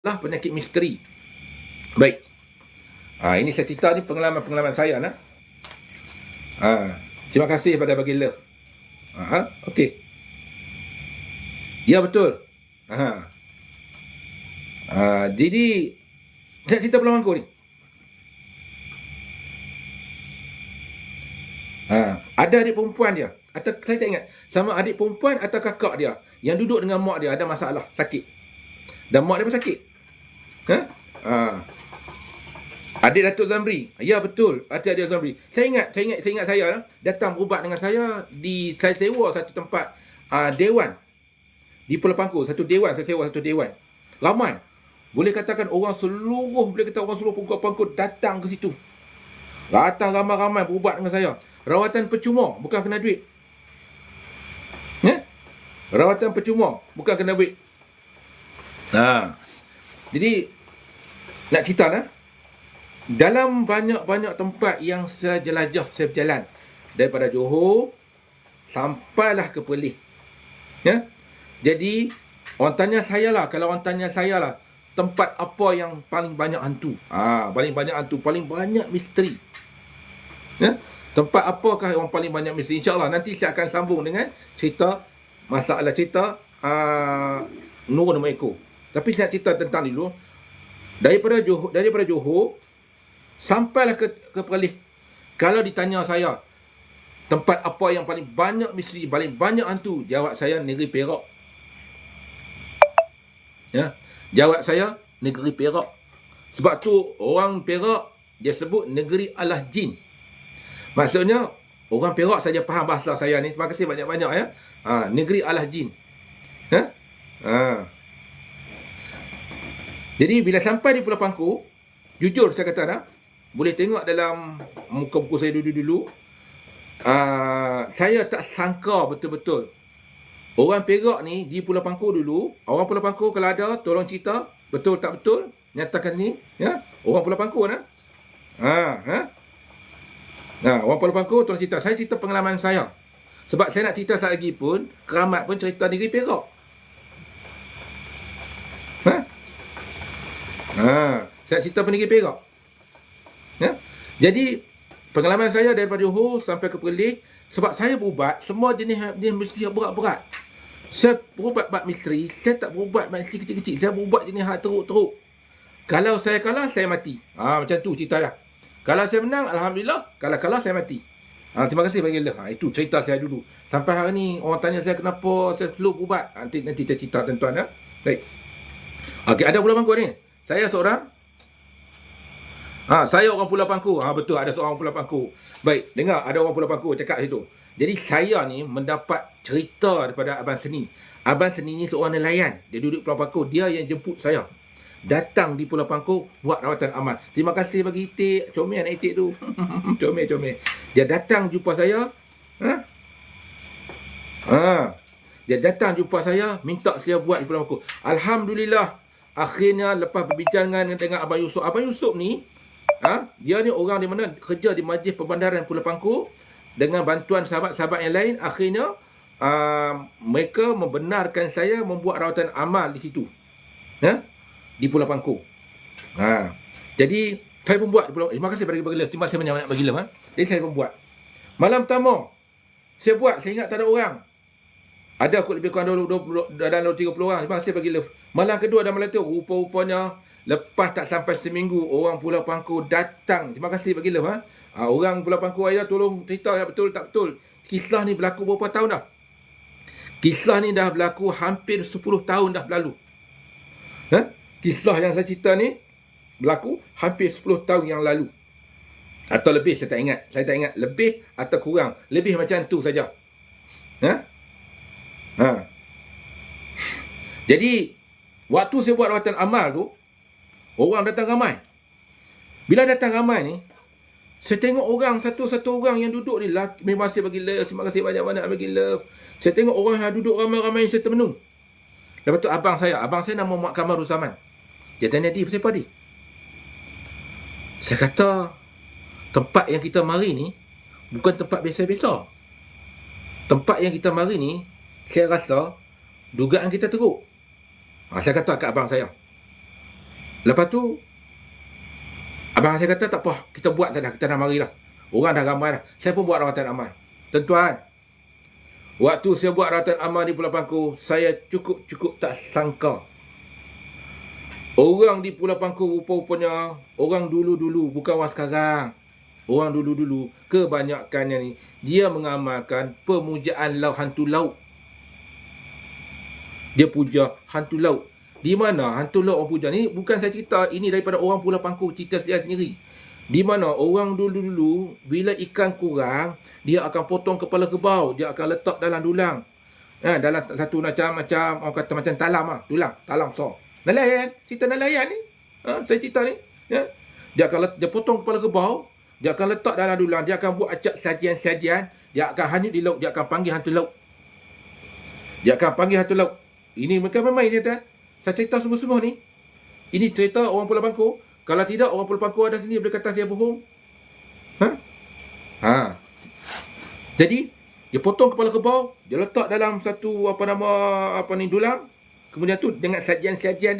lah penyakit misteri. Baik. Ini saya cerita ni pengalaman saya nah. Terima kasih pada bagi love. Okey. Ya betul. Jadi saya cerita pulang mangkuk ni. Ada adik perempuan dia. Atau saya tak ingat sama adik perempuan atau kakak dia yang duduk dengan mak dia ada masalah sakit. Dan mak dia pun sakit. Adik Datuk Zamri. Ya betul, adik Zamri. Saya ingat saya datang berubat dengan saya saya sewa satu tempat dewan di Pulau Pangkul, saya sewa satu dewan. Ramai. Boleh katakan orang seluruh Pulau Pangkul datang ke situ. Datang ramai-ramai berubat dengan saya. Rawatan percuma, bukan kena duit. Rawatan percuma, bukan kena duit. Jadi nak cerita dalam banyak-banyak tempat yang saya jelajah, saya berjalan daripada Johor sampailah ke Perlis. Jadi orang tanya saya lah, tempat apa yang paling banyak hantu? Paling banyak misteri. Tempat apakah yang paling banyak misteri? InsyaAllah nanti saya akan sambung dengan masalah cerita Nurul Eko. Tapi saya cerita tentang dulu daripada Johor sampailah ke Perlis. Kalau ditanya saya tempat apa yang paling banyak misteri, paling banyak hantu, jawab saya negeri Perak. Jawab saya negeri Perak. Sebab tu orang Perak dia sebut negeri Allah Jin. Maksudnya orang Perak saja faham bahasa saya ni. Terima kasih banyak-banyak negeri Allah Jin. Jadi bila sampai di Pulau Pangkul, jujur saya kata boleh tengok dalam muka buku saya dulu. Saya tak sangka betul-betul orang Perak ni di Pulau Pangkul dulu. Orang Pulau Pangkul kalau ada tolong cerita betul tak betul, nyatakan ni orang Pulau Pangkul orang Pulau Pangkul tolong cerita. Saya cerita pengalaman saya. Sebab saya nak cerita sekali lagi pun Keramat pun cerita negeri Perak. Saya cerita negeri Perak. Jadi pengalaman saya daripada Johor sampai ke Perlis, sebab saya berubat semua jenis misteri berat-berat. Saya berubat bab misteri, saya tak berubat misteri kecil-kecil. Saya berubat jenis hak teruk-teruk. Kalau saya kalah, saya mati. Macam tu cerita dah. Kalau saya menang, alhamdulillah. Kalau kalah, saya mati. Terima kasih bagi Allah. Itu cerita saya dulu. Sampai hari ni orang tanya saya kenapa saya selalu berubat. Nanti saya cerita tuan-tuan. Baik. Okey, ada Pulau Pangkul ni. Saya seorang. Saya orang Pulau Pangkul. Betul, ada seorang Pulau Pangkul. Baik, dengar ada orang Pulau Pangkul cakap situ. Jadi saya ni mendapat cerita daripada Abang Seni. Abang Seni ni seorang nelayan. Dia duduk Pulau Pangkul. Dia yang jemput saya datang di Pulau Pangkul buat rawatan amal. Terima kasih bagi itik. Comel anak itik tu. Comel. Dia datang jumpa saya. Dia datang jumpa saya, minta saya buat di Pulau Pangkul. Alhamdulillah, akhirnya lepas perbincangan dengan Abang Yusuf. Abang Yusuf ni, dia ni orang di mana kerja di Majlis Perbandaran Pulau Pangkul dengan bantuan sahabat-sahabat yang lain. Akhirnya mereka membenarkan saya membuat rawatan amal di situ. Di Pulau Pangkul. Jadi saya pun buat di Pulau. Terima kasih bagi love. Terima kasih banyak-banyak bagi love. Jadi saya pun buat. Malam pertama saya buat, saya ingat tak ada orang. Ada kot lebih kurang 20 dan 30 orang. Terima kasih bagi love. Malam kedua dan malam tu rupa-rupanya lepas tak sampai seminggu orang Pulau Pangkul datang. Terima kasih bagi love. Orang Pulau Pangkul ayah tolong cerita betul tak betul. Kisah ni berlaku berapa tahun dah? Kisah ni dah berlaku hampir 10 tahun dah berlalu. Kisah yang saya cerita ni berlaku hampir 10 tahun yang lalu. Atau lebih, saya tak ingat. Lebih atau kurang. Lebih macam tu saja. Jadi, waktu saya buat rawatan amal tu, orang datang ramai. Bila datang ramai ni, saya tengok orang, satu-satu orang yang duduk ni, terima kasih bagi love, terima kasih banyak-banyak bagi love. Saya tengok orang yang duduk ramai-ramai, saya termenung. Lepas tu abang saya nama Muhammad Kamarul Zaman. Dia tanya, "Di, pasal apa, Di?" Saya kata, tempat yang kita mari ni bukan tempat biasa-biasa. Tempat yang kita mari ni, saya rasa dugaan kita teruk. Saya kata kat abang saya, Lepas tu, abang saya kata tak apa, kita buat saja, kita dah marilah. Orang dah ramai dah. Saya pun buat rawatan amal. Tuan-tuan, waktu saya buat rawatan amal di Pulau Pangku, saya cukup tak sangka. Orang di Pulau Pangku rupa-rupanya, orang dulu-dulu, bukan orang sekarang. Orang dulu-dulu, kebanyakannya ni, dia mengamalkan pemujaan hantu laut. Dia puja hantu laut. Di mana hantu laut orang puja ni? Bukan saya cerita, ini daripada orang Pulau Pangku, cerita dia sendiri. Di mana orang dulu-dulu, bila ikan kurang, dia akan potong kepala kebau, dia akan letak dalam dulang. Dalam satu macam orang kata macam talam lah, dulang, talam besar. Nelayan, cerita nelayan ni. Saya cerita ni. Ya. Dia potong kepala kebau, dia akan letak dalam dulang, dia akan buat acak sajian-sajian, dia akan hanyut di laut, dia akan panggil hantu laut. Dia akan panggil hantu laut. Ini bukan main-main dia, tuan. Saya cerita semua-semua ni. Ini cerita orang Pulau Pangku. Kalau tidak, orang Pulau Pangku ada sini boleh kata saya bohong. Jadi, dia potong kepala kebau, dia letak dalam satu dulang. Kemudian tu dengan sajian-sajian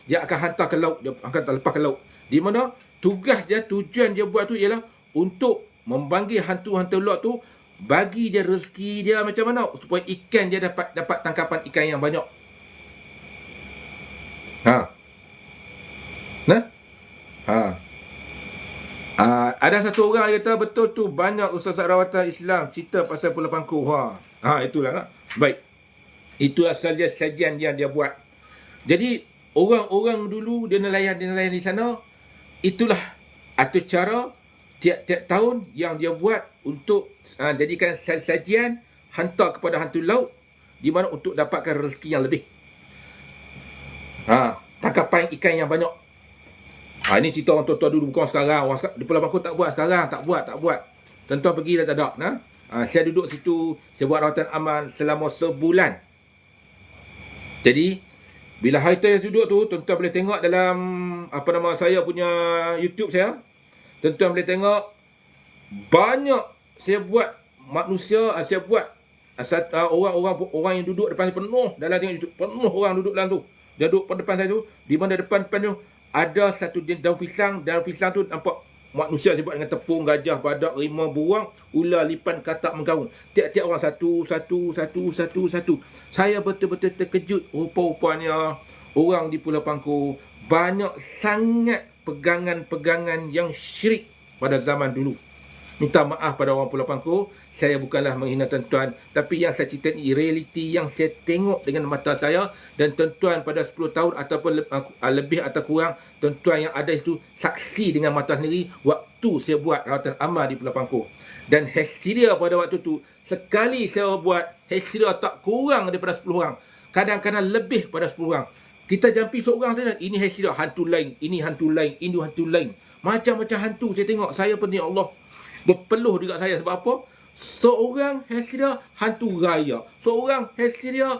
dia akan hantar ke laut, dia akan lepas ke laut. Di mana tujuan dia buat tu ialah untuk memanggil hantu-hantu laut tu, bagi dia rezeki dia macam mana supaya ikan dia dapat tangkapan ikan yang banyak. Ada satu orang dia kata betul tu, banyak ustaz rawatan Islam cerita pasal Pulau Pangku. Itulah lah. Baik. Itu asal dia sajian yang dia buat. Jadi orang-orang dulu dia nelayan di sana. Itulah atau cara tiap-tiap tahun yang dia buat untuk jadikan sajian hantar kepada hantu laut, di mana untuk dapatkan rezeki yang lebih. Tangkapan ikan yang banyak. Ini cerita orang tua-tua dulu, bukan sekarang. Orang di Pulau Pangku tak buat sekarang, tak buat. Tuan-tuan pergi dah tak ada. Saya duduk situ, saya buat rawatan amal selama sebulan. Jadi, bila hari tu saya duduk tu, tuan-tuan boleh tengok dalam saya punya YouTube saya. Tuan-tuan boleh tengok banyak saya buat manusia, saya buat orang yang duduk depan saya penuh dalam tengok YouTube, penuh orang duduk dalam tu. Dia duduk depan saya tu, di mana depan tu ada satu daun pisang tu nampak manusia saya buat dengan tepung, gajah, badak, rimau, buang, ular, lipan, katak, menggaung. Tiap-tiap orang satu. Saya betul-betul terkejut. Rupa-rupanya orang di Pulau Pangku banyak sangat pegangan-pegangan yang syirik pada zaman dulu. Minta maaf pada orang Pulau Pangku, saya bukanlah menghina tuan-tuan, tapi yang saya cerita ni realiti yang saya tengok dengan mata saya, dan tuan-tuan pada 10 tahun ataupun lebih atau kurang, tuan-tuan yang ada itu saksi dengan mata sendiri waktu saya buat rawatan amal di Pulau Pangku. Dan hysteria pada waktu tu, sekali saya buat, hysteria tak kurang daripada 10 orang. Kadang-kadang lebih pada 10 orang. Kita jampi seorang saja, ini hysteria, hantu lain, ini hantu lain, ini hantu lain. Macam-macam hantu saya tengok. Saya pun ya Allah, berpeluh juga saya. Sebab apa? Seorang hysteria hantu raya, seorang hysteria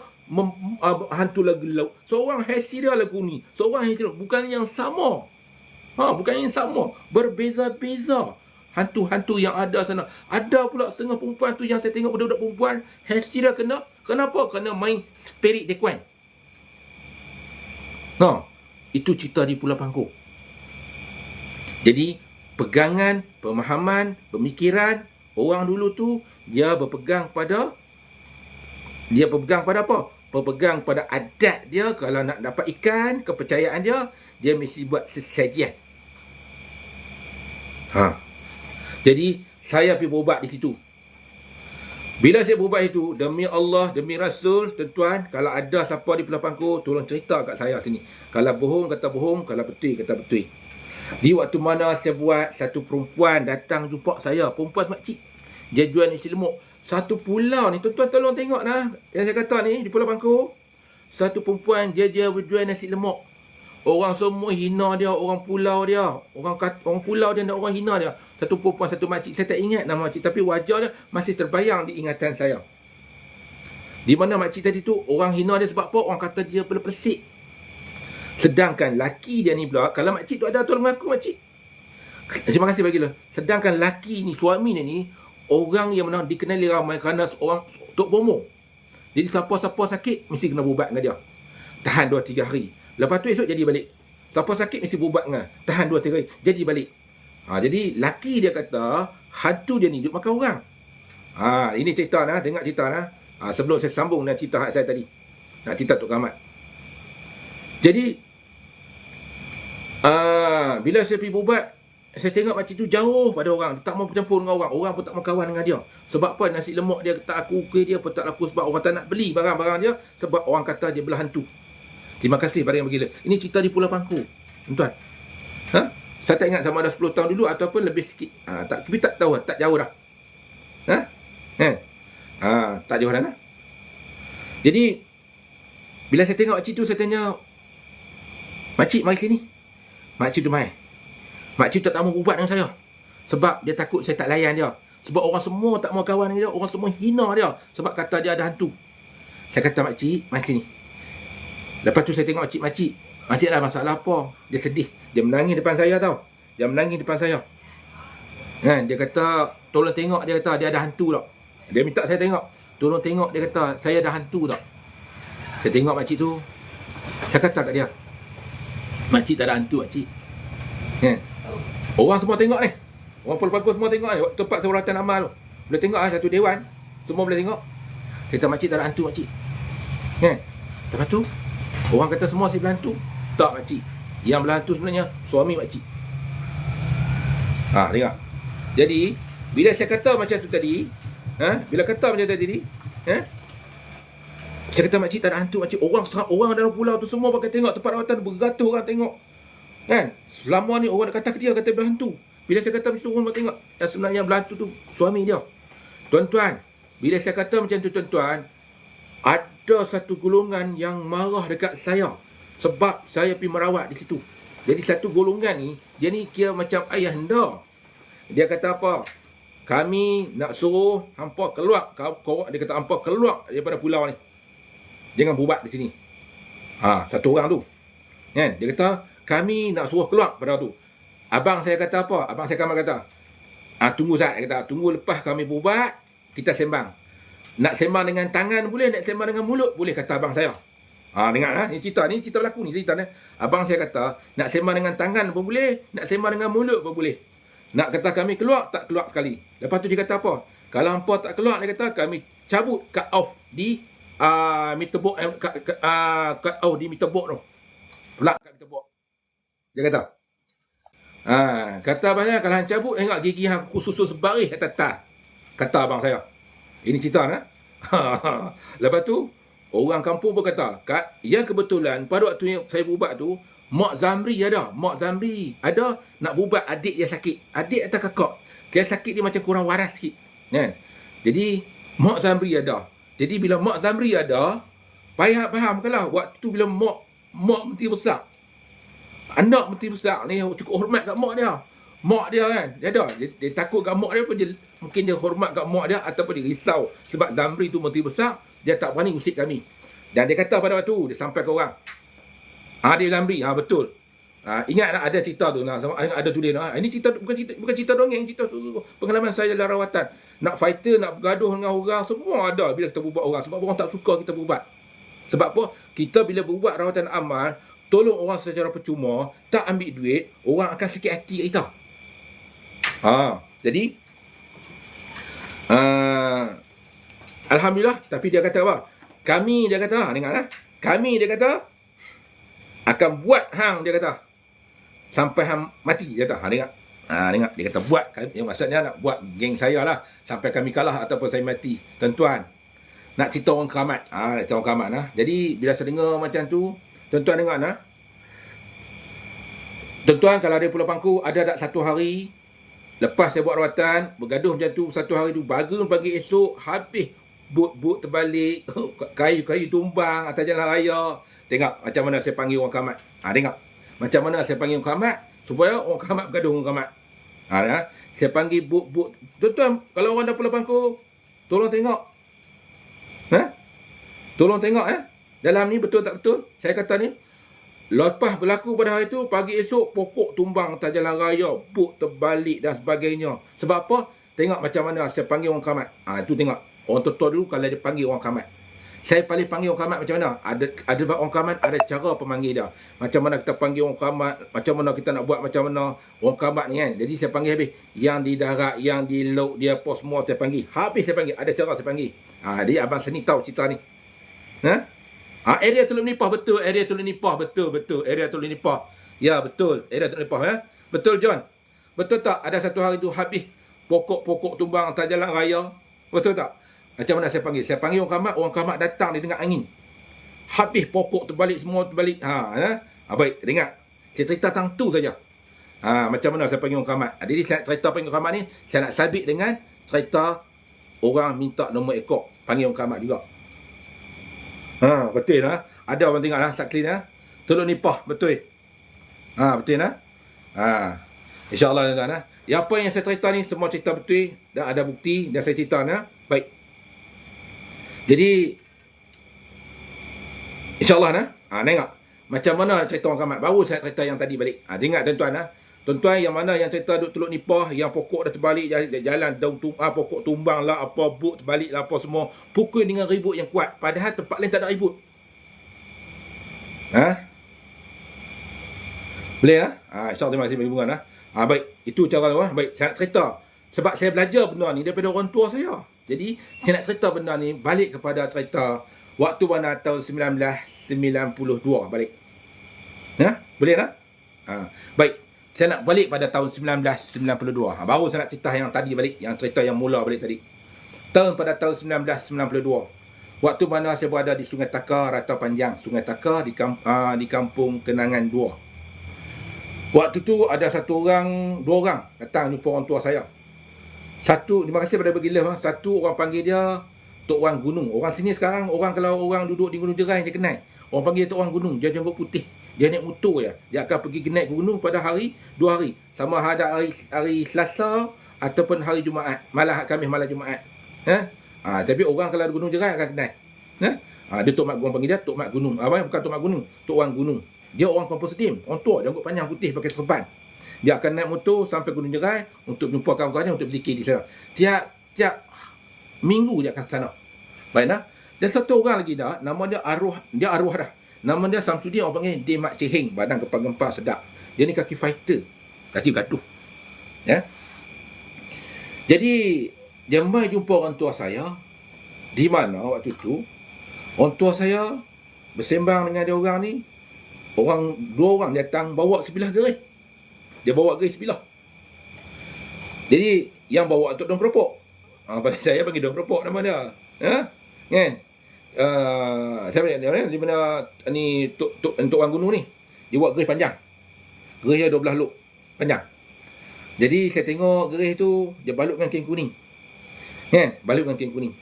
hantu lagu laut, seorang hysteria lagu ni, seorang hysteria bukan yang sama. Bukan yang sama, berbeza-beza hantu-hantu yang ada sana. Ada pula setengah perempuan tu yang saya tengok budak-budak perempuan hysteria kenapa? Kena main spirit dekuan. Itu cerita di Pulau Pangku. Jadi pegangan, pemahaman, pemikiran orang dulu tu, dia berpegang pada apa? Berpegang pada adat dia. Kalau nak dapat ikan, kepercayaan dia mesti buat sesajian. Jadi saya pergi berubat di situ. Bila saya berubat itu, demi Allah, demi Rasul, tuan-tuan, kalau ada siapa di Pulau Pangku, tolong cerita kat saya sini. Kalau bohong, kata bohong. Kalau betul, kata betul. Di waktu mana saya buat, satu perempuan datang jumpa saya. Perempuan makcik. Dia jual nasi lemuk. Satu pulau ni, tuan-tuan tolong tengok dah. Yang saya kata ni, di Pulau Pangku. Satu perempuan, dia jual nasi lemuk. Orang semua hina dia, orang pulau dia. Orang pulau dia dan orang hina dia. Satu perempuan, satu makcik. Saya tak ingat nama makcik, tapi wajah dia masih terbayang di ingatan saya. Di mana makcik tadi tu, orang hina dia sebab apa? Orang kata dia persik. Sedangkan laki dia ni pula, kalau makcik tu ada, tolong mengaku makcik. Terima kasih bagilah. Sedangkan laki ni, suami dia ni, orang yang mana dikenali ramai kerana seorang Tok Bomo. Jadi siapa-siapa sakit, mesti kena berubat dengan dia. Tahan 2-3 hari. Lepas tu esok jadi balik. Siapa sakit mesti berubat dengan. Tahan 2-3 hari. Jadi balik. Jadi laki dia kata hantu dia ni duk makan orang. Ini cerita nah, dengar cerita nah. Sebelum saya sambung dengan cerita hak saya tadi. Nak cerita Tok Kamat. Jadi bila saya pergi berubat, saya tengok makcik tu jauh pada orang. Dia tak mau bercampur dengan orang. Orang pun tak mau kawan dengan dia. Sebab apa? Nasi lemak dia tak laku, kuih dia pun tak laku. Sebab orang tak nak beli barang-barang dia. Sebab orang kata dia belah hantu. Terima kasih pada yang begila. Ini cerita di Pulau Pangku, tuan. Saya tak ingat sama ada 10 tahun dulu ataupun lebih sikit. Tapi tak tahu, tak jauh dah. Tak jauh dah. Jadi bila saya tengok makcik tu, saya tanya, "Makcik, mari sini." Makcik tu mai. Makcik tu tak mau berubat dengan saya. Sebab dia takut saya tak layan dia. Sebab orang semua tak mau kawan dengan dia. Orang semua hina dia. Sebab kata dia ada hantu. Saya kata, "Makcik, mari sini." Lepas tu saya tengok makcik. Makcik ada masalah apa? Dia sedih. Dia menangis depan saya tau. Dia menangis depan saya. Dia kata, "Tolong tengok," dia kata, "dia ada hantu tak." Dia minta saya tengok. "Tolong tengok," dia kata, "saya ada hantu tak." Saya tengok makcik tu. Saya kata kat dia, "Makcik tak ada hantu, makcik." Orang semua tengok ni. Orang Pulau Pangku semua tengok ni. Tempat seoratan amal tu. Boleh tengok satu dewan. Semua boleh tengok. Kita, "Makcik tak ada hantu, makcik." Lepas tu orang kata semua saya berhantu. Tak, makcik. Yang berhantu sebenarnya suami makcik. Dengar. Jadi bila saya kata macam tu tadi, bila kata macam tu tadi, saya kata makcik tak ada hantu, makcik. Orang dalam pulau tu semua pakai tengok tempat rawatan, beratus orang tengok. Selama ni orang kata ke dia, kata berhantu. Bila saya kata macam tu, orang tengok yang sebenarnya berhantu tu suami dia. Tuan-tuan, bila saya kata macam tu, tuan-tuan, ada satu golongan yang marah dekat saya sebab saya pergi merawat di situ. Jadi satu golongan ni, dia ni kira macam ayah anda. Dia kata apa? "Kami nak suruh hampa keluar." Dia kata, "Hampa keluar daripada pulau ni. Jangan berubat di sini." Satu orang tu. Dia kata, "Kami nak suruh keluar pada tu." Abang saya kata apa? Abang saya Kamal kata, "Tunggu Zat." Dia kata, "Tunggu lepas kami berubat, kita sembang. Nak sembang dengan tangan boleh, nak sembang dengan mulut boleh," kata abang saya. Dengar ni cerita berlaku ni cerita ni. Abang saya kata, "Nak sembang dengan tangan pun boleh, nak sembang dengan mulut pun boleh. Nak kata kami keluar, tak keluar sekali." Lepas tu dia kata apa? "Kalau hampa tak keluar," dia kata, "kami cabut cut off di Mitterbok, cut off di Mitterbok tu. Pelak kat Mitterbok." Dia kata. Kata abang saya, "Kalau hang cabut, tengok gigi hang aku susun sebaris atas tas." Kata abang saya. Ini cerita nah. Lepas tu orang kampung pun kata, "Ya kebetulan pada waktu yang saya berubat tu, Mak Zamri ada. Mak Zamri ada nak berubat adik dia sakit. Adik atau kakak. Dia sakit dia macam kurang waras sikit." Jadi Mak Zamri ada. Jadi bila Mak Zamri ada, faham ke lah waktu bila mak menti besar. Anak menti besar ni cukup hormat kat mak dia. Mak dia kan, dia ada. Dia takut kat mak dia pun, mungkin dia hormat kat mak dia ataupun dia risau sebab Zamri tu menti besar, dia tak berani usik kami. Dan dia kata pada waktu dia sampai ke orang, dia Zamri, betul. Ingat tak ada cerita tu, ada tulis. Ini cerita bukan cerita dongeng, cerita pengalaman saya dalam rawatan. Nak fighter, nak bergaduh dengan orang, semua ada bila kita berubat orang. Sebab orang tak suka kita berubat. Sebab apa? Kita bila berubat rawatan amal, tolong orang secara percuma, tak ambil duit, orang akan sakit hati kita. Jadi alhamdulillah. Tapi dia kata apa? Kami, dia kata, dengar kami, dia kata, akan buat hang, dia kata, sampai hang mati, dia kata. Dengar. Dia kata buat, yang maksudnya nak buat geng saya lah, sampai kami kalah ataupun saya mati. Tuan-tuan, nak cerita orang keramat. Cerita orang keramat lah. Jadi bila saya dengar macam tu, tuan-tuan dengar lah. Tuan-tuan, kalau ada Pulau Pangku, ada tak satu hari lepas saya buat rawatan, bergaduh macam tu, satu hari tu, bangun pagi esok, habis bot terbalik, kayu-kayu tumbang atas jalan raya. Tengok macam mana saya panggil orang keramat. Tengok macam mana saya panggil orang keramat supaya orang keramat bergaduh dengan orang keramat. Saya panggil bot. Tuan-tuan, kalau orang ada Pulau Pangku, tolong tengok. Tolong tengok dalam ni betul tak betul. Saya kata ni, lepas berlaku pada hari tu, pagi esok pokok tumbang atas jalan raya, bot terbalik dan sebagainya. Sebab apa? Tengok macam mana saya panggil orang keramat. Itu tengok. Orang tua dulu kalau dia panggil orang keramat. Saya paling panggil orang keramat macam mana? Ada orang keramat ada cara pemanggil dia. Macam mana kita panggil orang keramat, macam mana kita nak buat macam mana orang keramat ni kan. Jadi saya panggil habis. Yang di darat, yang di laut, dia apa semua saya panggil. Habis saya panggil, ada cara saya panggil. Jadi abang seni tahu cerita ni. Area Teluk Nipah betul, area Teluk Nipah betul, area Teluk Nipah. Ya betul, area Teluk Nipah ya. Betul John. Betul tak? Ada satu hari tu habis pokok-pokok tumbang atas jalan raya. Betul tak? Macam mana saya panggil? Saya panggil orang keramat datang di tengah angin. Habis pokok terbalik, semua terbalik. Baik, dengar. Saya cerita tentang tu saja. Macam mana saya panggil orang keramat. Jadi saya cerita panggil orang keramat ni, saya nak sabit dengan cerita orang minta nombor ekor. Panggil orang keramat juga. Betul lah. Ada orang tengok lah, saksi lah. Teluk Nipah, betul. Betul lah. InsyaAllah tuan-tuan. Apa yang saya cerita ni, semua cerita betul. Dan ada bukti, dan saya cerita ni. Baik. Jadi InsyaAllah tengok macam mana cerita orang keramat. Baru saya cerita yang tadi balik. Ingat tuan-tuan tuan-tuan yang mana yang cerita duk Teluk Nipah, yang pokok dah terbalik jalan daun pokok tumbang lah, apa buk terbalik lah, apa semua, pukul dengan ribut yang kuat, padahal tempat lain tak ada ribut. Boleh InsyaAllah terima kasih bagi bunga baik, itu cara tu baik, saya nak cerita sebab saya belajar benda ni daripada orang tua saya. Jadi, saya nak cerita benda ni balik kepada cerita waktu mana tahun 1992 balik. Boleh tak? Baik, saya nak balik pada tahun 1992. Baru saya nak cerita yang tadi balik, yang cerita yang mula balik tadi. Pada tahun 1992. Waktu mana saya berada di Sungai Takar, Rata Panjang. Sungai Takar di kampung Kenangan 2. Waktu tu ada dua orang datang jumpa orang tua saya. Satu, terima kasih pada bergila. Satu orang panggil dia Tok Wan Gunung. Orang sini sekarang, kalau orang duduk di Gunung Jerai, dia kenal. Orang panggil dia Tok Wan Gunung. Dia jenggot putih. Dia naik motor je. Dia akan pergi naik gunung pada dua hari. Sama ada hari Selasa ataupun hari Jumaat. Malam Khamis, malam Jumaat. Tapi orang kalau di Gunung Jerai akan kenal. Dia Tok Mat Gunung, panggil dia Tok Mat Gunung. Bukan Tok Mat Gunung, Tok Wan Gunung. Dia orang kampung Setim. Orang tua, jenggot panjang putih pakai serban. Dia akan naik motor sampai Gunung Jerai untuk jumpa kawan-kawannya untuk berzikir di sana. Tiap minggu dia akan ke sana. Baiklah. Dan satu orang lagi dah, nama dia arwah dah. Nama dia Samsudin, orang panggil dia Mak Ceheng, badan gempar-gempar sedap. Dia ni kaki fighter, kaki gaduh. Jadi dia mai jumpa orang tua saya. Di mana waktu tu orang tua saya bersembang dengan dia orang ni. Dua orang datang bawa sebilah gerih. Dia bawa gerih sebilah. Jadi yang bawa tu daun keropok. Saya panggil daun keropok nama dia. Kan? Saya panggil di mana ni Tok Wan Gunung ni. Dia buat gerih panjang. Gerih dia 12 luk panjang. Jadi saya tengok gerih tu dia balut dengan kain kuning. Kan? Balut dengan kain kuning.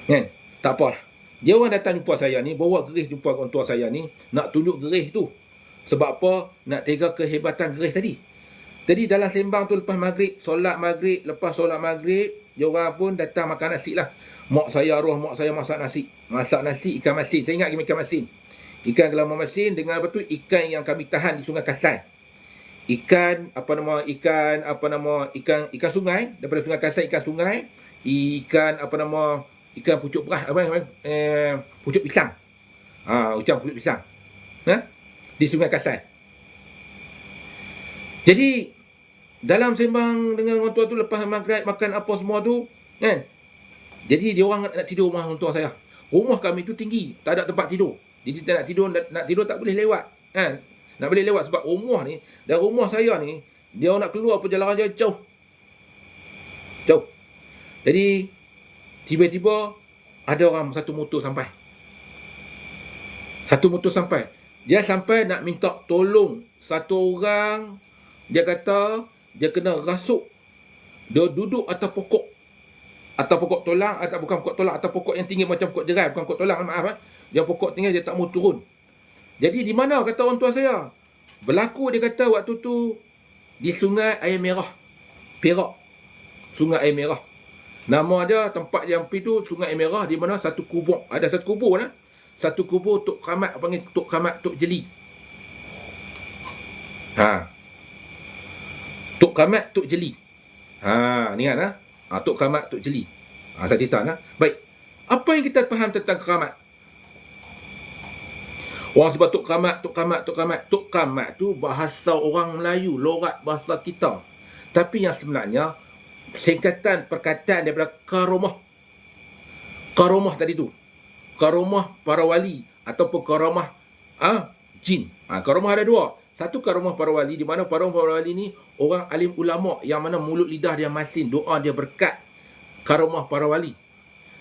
Kan? Tak apalah. Dia orang datang jumpa saya ni, bawa gerih jumpa orang tua saya ni, nak tunjuk gerih tu. Sebab apa? Nak tega kehebatan gerih tadi. Jadi dalam sembang tu lepas maghrib, lepas solat maghrib, dia orang pun datang makan nasi lah. Mak saya masak nasi. Masak nasi ikan masin. Saya ingat ikan masin. Ikan gelama masin dengan apa tu? Ikan yang kami tahan di Sungai Kasai. Ikan sungai, daripada Sungai Kasai, ikan sungai. Ikan pucuk perah, pucuk pisang. Ucap pucuk pisang. Di Sungai Kasai. Jadi dalam sembang dengan orang tua tu lepas maghrib makan apa semua tu, kan? Jadi dia orang nak tidur rumah orang tua saya. Rumah kami tu tinggi, tak ada tempat tidur. Jadi nak tidur tak boleh lewat, kan? Nak boleh lewat sebab rumah ni, dan rumah saya ni, dia nak keluar perjalanan dia jauh. Jadi tiba-tiba ada orang satu motor sampai. Dia sampai nak minta tolong satu orang. Dia kata dia kena rasuk. Dia duduk atas pokok. Atas pokok tolang, bukan pokok tolang, atas pokok yang tinggi macam pokok jerai, bukan pokok tolang, maaf. Dia pokok tinggi, dia tak mau turun. Jadi di mana kata orang tua saya? Berlaku dia kata waktu tu di Sungai Air Merah, Perak. Sungai Air Merah. Nama dia tempat yang pergi tu Sungai Air Merah, di mana satu kubur. Ada satu kubur lah. Satu kubur Tok Keramat, panggil Tok Keramat Tok Jeli. Tok Keramat Tok Jeli. Ni kan Tok Keramat Tok Jeli. Saya cerita Baik. Apa yang kita faham tentang keramat? Orang sebut Tok Kamat, Tok Kamat, Tok Kamat. Tok Kamat tu bahasa orang Melayu, logat bahasa kita. Tapi yang sebenarnya, singkatan perkataan daripada karomah. Karomah tadi tu. Karomah para wali ataupun karomah jin. Karomah ada dua. Satu karomah para wali, di mana karomah para wali ni orang alim ulama yang mana mulut lidah dia masin, doa dia berkat. Karomah para wali.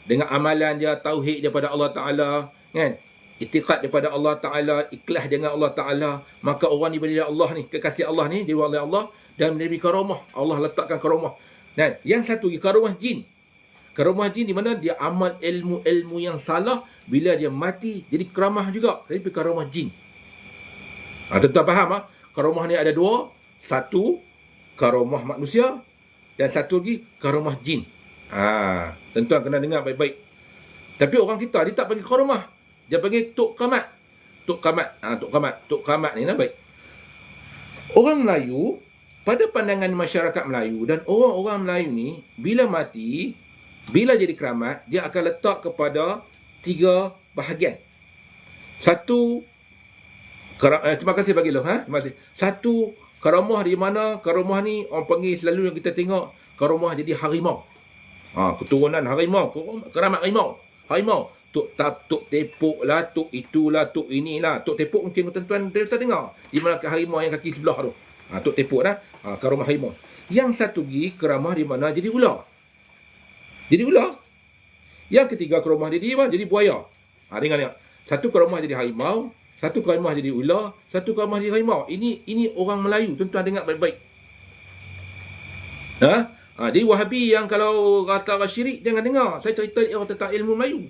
Dengan amalan dia, tauhid daripada Allah Ta'ala, kan? Itikad daripada Allah Ta'ala, ikhlas dengan Allah Ta'ala, maka orang diberi Allah ni, kekasih Allah ni, dia oleh Allah, dan diberi karomah. Allah letakkan karomah. Dan yang satu lagi, karomah jin. Karomah jin di mana dia amal ilmu-ilmu yang salah, bila dia mati, jadi keramah juga. Jadi karomah jin. Tuan-tuan faham? Karomah ni ada dua. Satu, karomah manusia, dan satu lagi, karomah jin. Tuan-tuan kena dengar baik-baik. Tapi orang kita, dia tak panggil karomah. Dia panggil Tok Kamat. Tok Kamat. Tok Kamat. Tok Kamat ni baik. Orang Melayu, pada pandangan masyarakat Melayu dan orang-orang Melayu ni, bila mati, bila jadi keramat, dia akan letak kepada 3 bahagian. Satu, terima kasih bagi lo. Terima kasih. Satu, karamah di mana? Karamah ni orang panggil selalu yang kita tengok, karamah jadi harimau. Keturunan harimau, keramat harimau. Harimau. Tok tepuk lah, tok itulah, tok inilah. Tok tepuk mungkin tuan-tuan dia dengar. Di mana harimau yang kaki sebelah tu. Tok tepuk dah. Karamah harimau. Yang satu lagi keramah di mana jadi ular. Jadi ular. Yang ketiga keramah jadi buaya. Dengar. Satu keramah jadi harimau, satu keramah jadi ular, satu keramah jadi harimau. Ini orang Melayu. Tuan-tuan dengar baik-baik. Jadi Wahabi yang kalau kata syirik, jangan dengar. Saya cerita tentang ilmu Melayu.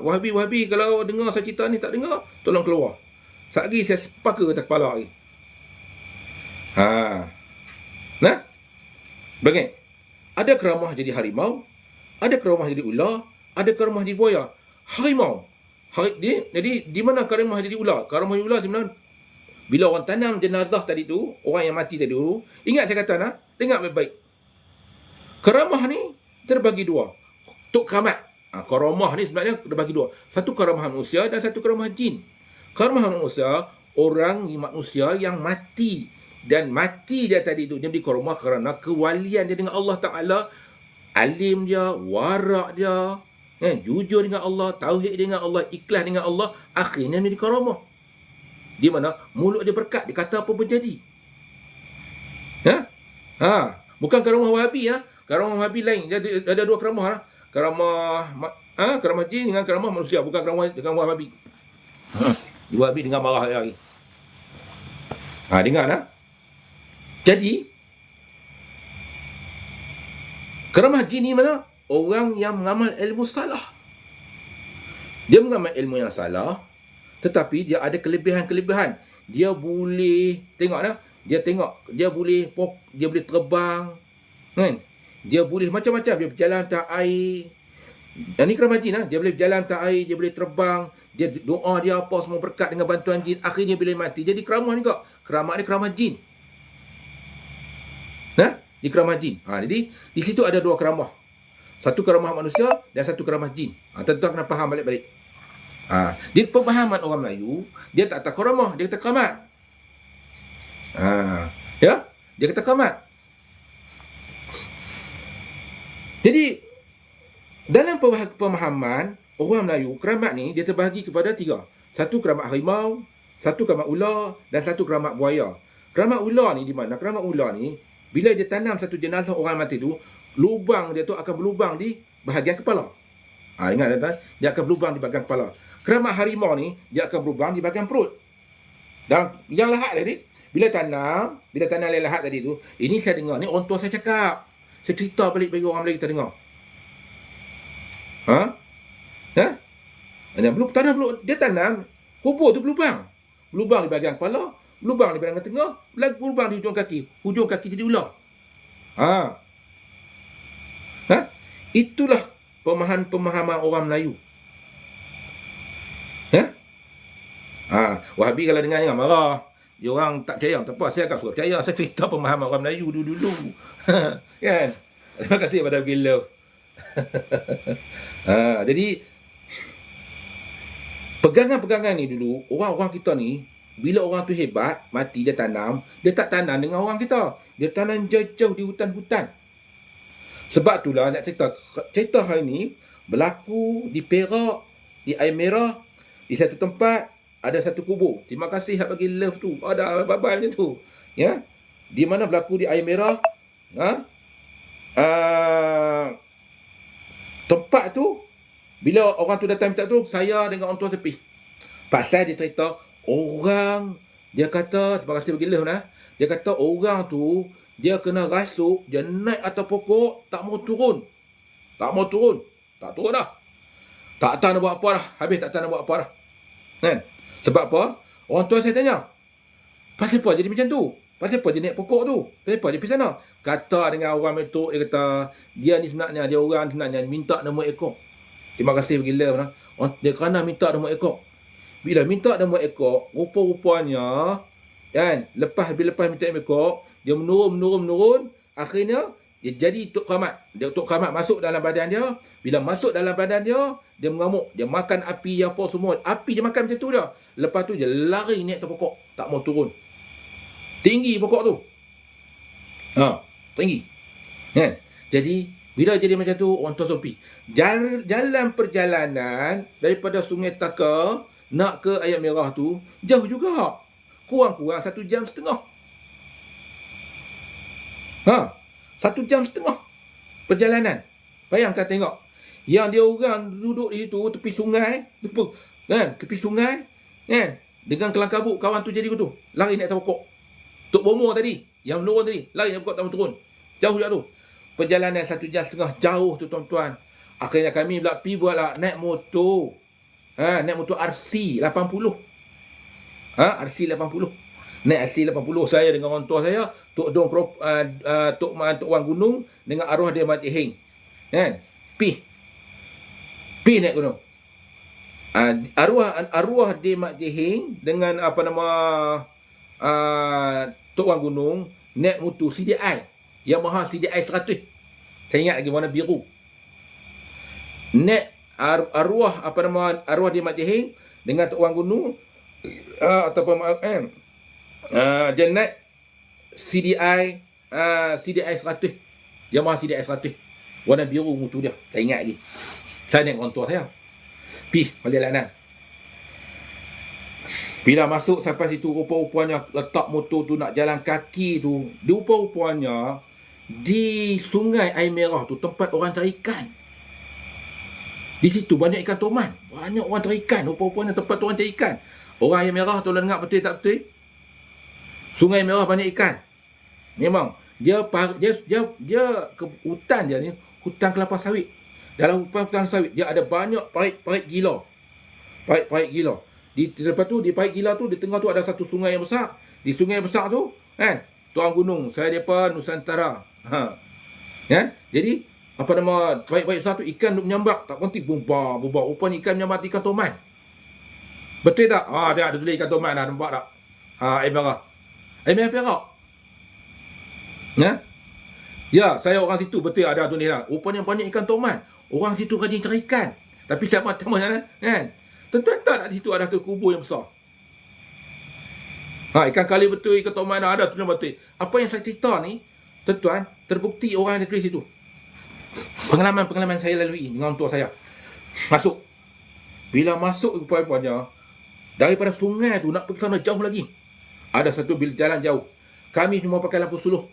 Wahabi kalau dengar saya cerita ni tak dengar, tolong keluar. Sekali saya sepaka atas kepala lagi. Bagaimana? Ada keramah jadi harimau, ada keramah jadi ular, ada keramah jadi buaya. Harimau. Jadi di mana keramah jadi ular? Keramah jadi ular sebenarnya bila orang tanam jenazah tadi tu, orang yang mati tadi dulu, ingat saya kata dengar baik-baik. Keramah ni terbagi dua. Tok Kamat. Karamah ni sebenarnya terbagi dua. Satu karamah manusia dan satu karamah jin. Karamah manusia, orang manusia yang mati. Dan mati dia tadi tu, dia beri karamah kerana kewalian dia dengan Allah Ta'ala. Alim dia, warak dia, jujur dengan Allah, tauhid dengan Allah, ikhlas dengan Allah. Akhirnya dia beri karamah. Di mana mulut dia berkat, dia kata apa pun jadi. Bukan karamah Wahabi. Karamah Wahabi lain. Dia ada dua karamah. Karamah jin dengan karamah manusia. Bukan karamah dengan Wahabi. Wahabi dengan marah lagi. Dengar. Jadi, karamah jin ni mana? Orang yang mengamal ilmu salah. Dia mengamal ilmu yang salah, tetapi dia ada kelebihan-kelebihan. Dia boleh, dia boleh terbang, kan? Dia boleh macam-macam, dia berjalan atas air. Dan ni karamah jin, dia boleh berjalan atas air, dia boleh terbang, dia doa dia apa semua berkat dengan bantuan jin. Akhirnya bila mati jadi karamah juga. Karamah ni karamah jin. Di karamah jin. Jadi di situ ada dua karamah. Satu karamah manusia dan satu karamah jin. Tuan-tuan kena faham balik-balik. Di pemahaman orang Melayu, dia tak kata karamah, dia kata keramat. Dia kata keramat. Jadi dalam pemahaman orang Melayu, keramat ni dia terbahagi kepada 3. Satu keramat harimau, satu keramat ular dan satu keramat buaya. Keramat ular ni di mana? Keramat ular ni bila dia tanam satu jenazah orang mati tu, lubang dia tu akan berlubang di bahagian kepala. Ingat tuan-tuan, dia akan berlubang di bahagian kepala. Keramat harimau ni dia akan berlubang di bahagian perut. Dan yang lahat tadi, bila tanam lahat tadi tu, ini saya dengar ni orang tua saya cakap. Saya cerita balik bagi orang Melayu kita dengar. Dia tanam, kubur tu berlubang. Berlubang di bahagian kepala, lubang di bahagian tengah, lubang di hujung kaki. Hujung kaki jadi ular. Itulah pemahaman orang Melayu. Wahabi kalau dengar jangan marah. Dia orang tak percaya. Tak apa, saya akan suka percaya. Saya cerita pemahaman orang Melayu dulu-dulu. Kan? Terima kasih pada Gila. Jadi Pegangan-pegangan ni dulu, orang-orang kita ni, bila orang tu hebat, mati dia tanam, dia tak tanam dengan orang kita. Dia tanam jauh-jauh di hutan-hutan. Sebab itulah nak cerita hari ni berlaku di Perak, di Air Merah, di satu tempat ada satu kubur. Terima kasih hak bagi love tu. Ada babal macam tu. Ya. Di mana berlaku di Air Merah, tempat tu bila orang tu datang minta tu, saya dengan orang tua sepi. Pasal dia cerita orang, dia kata, terima kasih bagi love nah. Dia kata orang tu dia kena rasuk, dia naik atas pokok, tak mau turun. Tak mau turun. Tak turun dah. Tak tahu nak buat apa dah. Habis tak tahu nak buat apa dah. Kan? Sebab apa? Orang tua saya tanya, pasal apa jadi macam tu? Pasal apa dia naik pokok tu? Pasal apa dia pergi sana? Kata dengan orang metuk, dia kata, dia ni sebenarnya, dia orang sebenarnya minta nombor ekor. Terima kasih bagi love nah. Dia kerana minta nombor ekor. Bila minta nombor ekor, rupa-rupanya, kan, lepas minta nombor ekor, dia menurun, akhirnya dia jadi Tok Keramat. Tok Keramat masuk dalam badan dia. Bila masuk dalam badan dia, dia mengamuk. Dia makan api apa semua. Api dia makan macam tu dah. Lepas tu dia lari naik atas pokok. Tak mau turun. Tinggi pokok tu. Tinggi. Kan? Jadi, bila jadi macam tu, orang tua sepi. Jalan perjalanan daripada Sungai Taka nak ke Air Merah tu, jauh juga. Kurang-kurang 1 jam setengah. 1 jam setengah perjalanan. Bayangkan tengok. Yang dia orang duduk di situ tepi sungai, kan? Tepi sungai, kan? Dengan kelang kabut kawan tu jadi gitu. Lari naik atas pokok. Tok Bomo tadi, yang menurun tadi, lari naik pokok tak mau turun. Jauh juga tu. Perjalanan 1 jam setengah, jauh tu tuan-tuan. Akhirnya kami pula pergi buatlah naik motor. Naik motor RC 80. RC 80. Naik RC 80 saya dengan orang tua saya, Tok Dong Tok Wang Gunung dengan arwah dia Mat Heng. Kan? Pi naik gunung. Arwah dia Mat Heng dengan apa nama Tok Wang Gunung naik motor CDI. Yamaha CDI 100. Saya ingat lagi warna biru. Naik arwah dia Mat Heng dengan Tok Wang Gunung ataupun dia naik CDI 100. Yamaha CDI 100. Warna biru motor dia. Saya ingat lagi. Saya naik orang tua saya. Pergi perjalanan. Bila masuk sampai situ, rupa-rupanya letak motor tu nak jalan kaki tu, rupa-rupanya di Sungai Air Merah tu tempat orang cari ikan. Di situ banyak ikan toman. Banyak orang cari ikan. Rupa-rupanya tempat orang cari ikan. Orang Air Merah tu dengar betul tak betul? Sungai Merah banyak ikan. Memang dia ke hutan dia ni, hutan kelapa sawit. Dalam hutan sawit dia ada banyak parit gila. Parit gila. Lepas tu di parit gila tu di tengah tu ada satu sungai yang besar. Di sungai besar tu, kan, Tuan Gunung, saya depa Nusantara. Kan? Jadi apa nama parit besar tu ikan duk menyambar, tak berhenti bubar. Rupanya ikan menyambar ikan toman. Betul tak? Dia ada tulis ikan toman dah, nampak tak? Air Merah. Air Merah Perak. Ya, saya orang situ betul ada tulis lah. Rupanya banyak ikan toman. Orang situ rajin cari ikan. Tapi siapa tahu kan? Tentu tak di situ ada satu kubur yang besar. Ikan kali betul, ikan toman ada tulis betul. Apa yang saya cerita ni, tuan-tuan, terbukti orang yang tulis itu. Pengalaman saya lalui dengan orang tua saya. Masuk. Bila masuk rupanya daripada sungai tu nak pergi sana jauh lagi. Ada satu bil jalan jauh. Kami cuma pakai lampu suluh.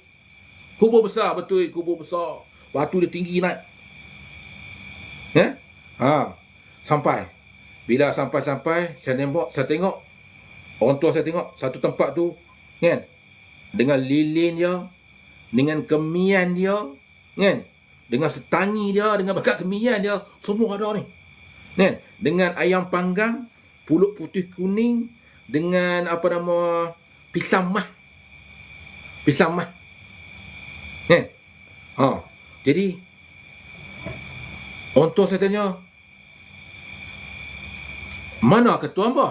Kubur besar betul, kubur besar. Batu dia tinggi naik. Sampai. Bila sampai saya tengok orang tua saya tengok satu tempat tu, kan? Dengan lilin dia, dengan kemian dia, kan? Dengan setangi dia, dengan bakat kemian dia, semua ada ni. Kan? Dengan ayam panggang, pulut putih kuning, dengan apa nama pisang mah. Kan? Jadi orang tua saya tanya, mana ketua hamba?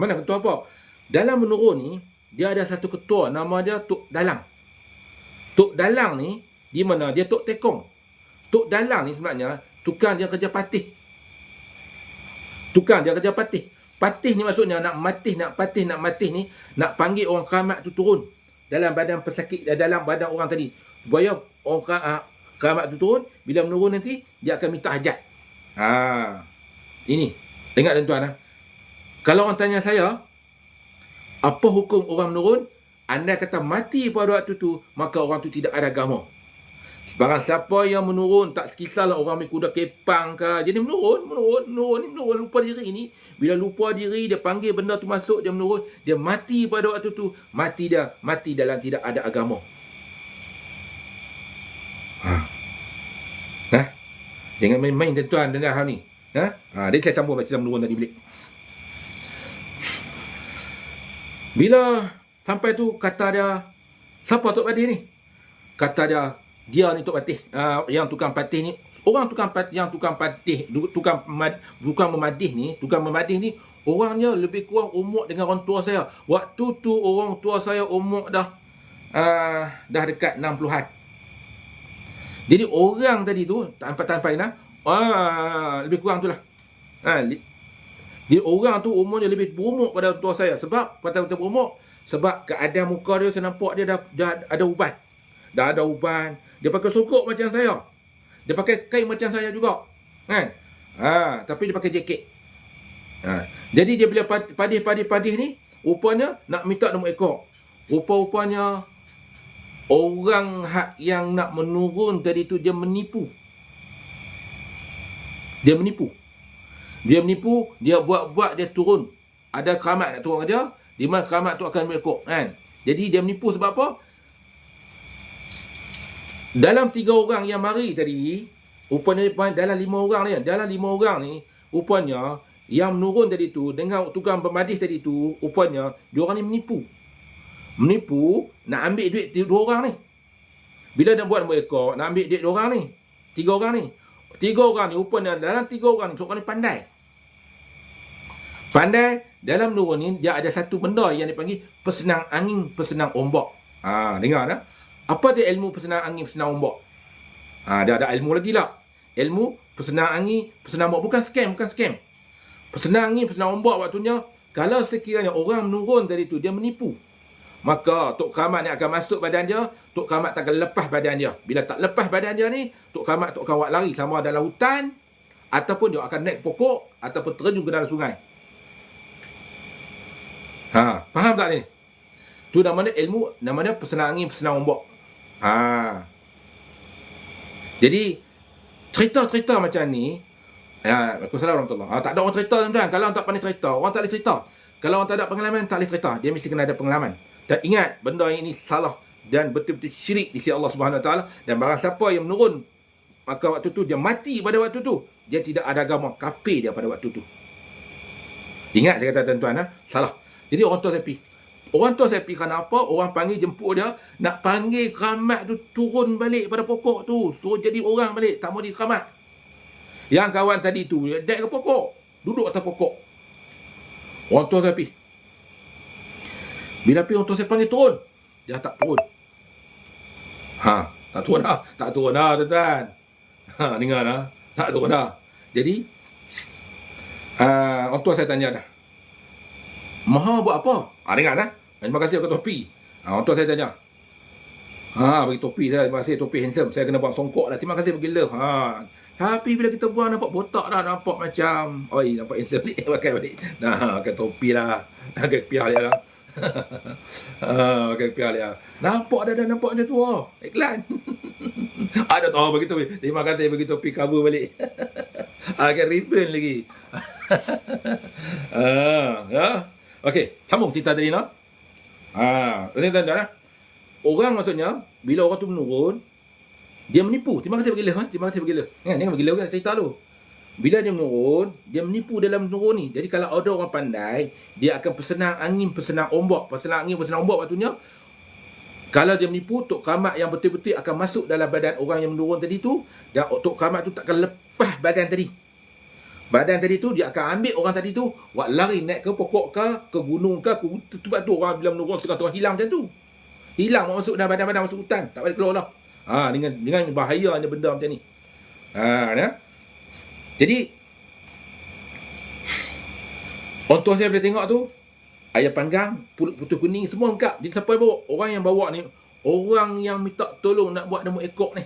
Mana ketua hamba? Dalam menurun ni, dia ada satu ketua, nama dia Tok Dalang. Tok Dalang ni, di mana? Dia Tok Tekong. Tok Dalang ni sebenarnya, tukang dia kerja patih. Tukang dia kerja patih. Patih ni maksudnya nak patih ni, nak panggil orang keramat tu turun dalam badan pesakit, dalam badan orang tadi. Supaya orang keramat tu turun, bila menurun nanti, dia akan minta hajat. Ini. Dengar tuan-tuan. Kalau orang tanya saya, apa hukum orang menurun? Anda kata mati pada waktu tu, maka orang tu tidak ada agama. Barang siapa yang menurun, tak kisahlah orang ambil kuda kepang ke. Jadi menurun, lupa diri ni. Bila lupa diri, dia panggil benda tu masuk, dia menurun. Dia mati pada waktu tu. Mati dalam tidak ada agama. Jangan main-main tuan-tuan dengan hal ni. Dia saya sambung macam menurun tadi balik. Bila sampai tu, kata dia, siapa Tok Patih ni? Kata dia ni Tok Patih, yang tukang patih ni, orang tukang memadih ni, orangnya lebih kurang umur dengan orang tua saya. Waktu tu orang tua saya umur dah dekat 60-an. Jadi orang tadi tu, tanpa lebih kurang tu lah. Jadi orang tu umurnya lebih berumur pada orang tua saya. Sebab, kata berumur, sebab keadaan muka dia, saya nampak dia dah ada uban. Dah ada uban. Dia pakai sokok macam saya. Dia pakai kain macam saya juga. Kan? Tapi dia pakai jaket. Jadi dia bila padih ni, rupanya nak minta nombor ekor. Rupa-rupanya orang yang nak menurun tadi tu, dia menipu. Dia buat-buat, dia turun. Ada keramat nak turun dia, di mana keramat tu akan mengikut. Kan? Jadi dia menipu sebab apa? Dalam 3 orang yang mari tadi, rupanya dalam 5 orang ni, rupanya yang menurun tadi tu, dengan tukang pemadih tadi tu, rupanya dia orang ni menipu nak ambil duit 2 orang ni. Bila dia buat nombor ekor, nak ambil duit 2 orang ni, 3 orang ni. 3 orang ni, rupanya dalam 3 orang ni, seorang ni pandai dalam menurun ni. Dia ada satu benda yang dipanggil pesenang angin, pesenang ombak. Dengar dah. Apa dia ilmu pesenang angin, pesenang ombak? Dia ada ilmu lagi lah. Ilmu pesenang angin, pesenang ombak. Bukan scam. Pesenang angin, pesenang ombak waktunya, kalau sekiranya orang menurun dari tu, dia menipu, maka Tok Keramat ni akan masuk badan dia. Tok Keramat tak akan lepas badan dia. Bila tak lepas badan dia ni, Tok Keramat tu akan buat lari sama dalam hutan, ataupun dia akan naik pokok, ataupun terjun ke dalam sungai. Faham tak ni? Tu namanya ilmu, namanya pesenang angin, pesenang ombak. Jadi cerita-cerita macam ni, Waalaikumsalam warahmatullahi. Tak ada orang cerita tuan-tuan. Kalau orang tak pandai cerita, orang tak boleh cerita. Kalau orang tak ada pengalaman, tak boleh cerita. Dia mesti kena ada pengalaman. Dan ingat, benda ini salah dan betul-betul syirik di sisi Allah Subhanahu Wa Taala. Dan barang siapa yang menurun, maka waktu tu dia mati pada waktu tu, dia tidak ada agama, kafir dia pada waktu tu. Ingat saya kata tuan-tuan, salah. Jadi orang tua saya pergi kerana apa? Orang panggil jemput dia, nak panggil keramat tu turun balik pada pokok tu, suruh jadi orang balik, tak mau di keramat. Yang kawan tadi tu, dia naik ke pokok, duduk atas pokok. Orang tua saya pergi. Bila pergi, orang tua saya panggil turun, dia tak turun. Tak turun dah tuan-tuan. Dengar dah, tak turun dah. Jadi orang tua saya tanya dah, Maha buat apa? Dengar dah. Terima kasih ke topi. Orang tua saya tanya. Bagi topi saya. Terima kasih topi handsome. Saya kena buang songkok lah. Terima kasih bagi love. Tapi bila kita buang, nampak botak dah. Nampak macam, nampak handsome ni. Pakai balik. Pakai topi lah. Pakai piah dia lah. Pakai piah dia. Nampak dah nampak macam tu. Iklan. Ada tahu bagi topi. Terima kasih bagi topi, cover balik. Pakai ribbon lagi. Okey, sambung cerita tadi nak. Tuan-tuan, orang maksudnya bila orang tu menurun, dia menipu. Terima kasih bagi love. Terima kasih bagi love. Jangan bagi love kan cerita tu. Bila dia menurun, dia menipu dalam menurun ni. Jadi kalau ada orang pandai, dia akan pesenang angin, pesenang ombak. Pesenang angin, pesenang ombak waktunya, kalau dia menipu, Tok Keramat yang betul-betul akan masuk dalam badan orang yang menurun tadi tu, dan Tok Keramat tu takkan lepas badan tadi. Badan tadi tu, dia akan ambil orang tadi tu, buat lari naik ke pokok ke gunung ke tempat tu. Orang bila menurun setengah hilang macam tu. Hilang masuk dalam badan-badan, masuk hutan. Tak boleh keluar lah. Dengan bahayanya benda macam ni. Jadi Ontos saya boleh tengok tu, ayam panggang, pulut putih kuning, semua lengkap. Jadi siapa yang bawa? Orang yang bawa ni, orang yang minta tolong nak buat nombor ekor ni.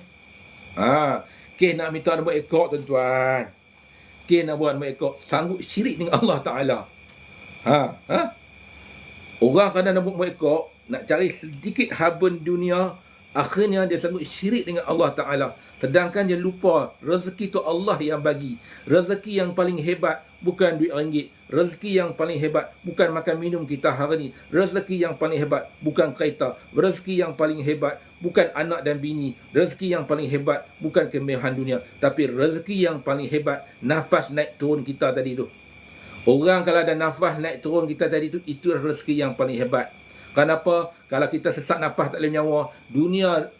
Kes nak minta nombor ekor, tuan-tuan. Kes nak buat nombor ekor, sanggup syirik dengan Allah Ta'ala. Orang kerana nombor ekor, nak cari sedikit haban dunia, akhirnya dia sanggup syirik dengan Allah Ta'ala. Sedangkan dia lupa rezeki tu Allah yang bagi. Rezeki yang paling hebat bukan duit ringgit. Rezeki yang paling hebat bukan makan minum kita hari ni. Rezeki yang paling hebat bukan kereta. Rezeki yang paling hebat bukan anak dan bini. Rezeki yang paling hebat bukan kemewahan dunia. Tapi rezeki yang paling hebat, nafas naik turun kita tadi tu. Orang kalau ada nafas naik turun kita tadi tu, itu rezeki yang paling hebat. Kenapa? Kalau kita sesak nafas tak boleh menyawa, dunia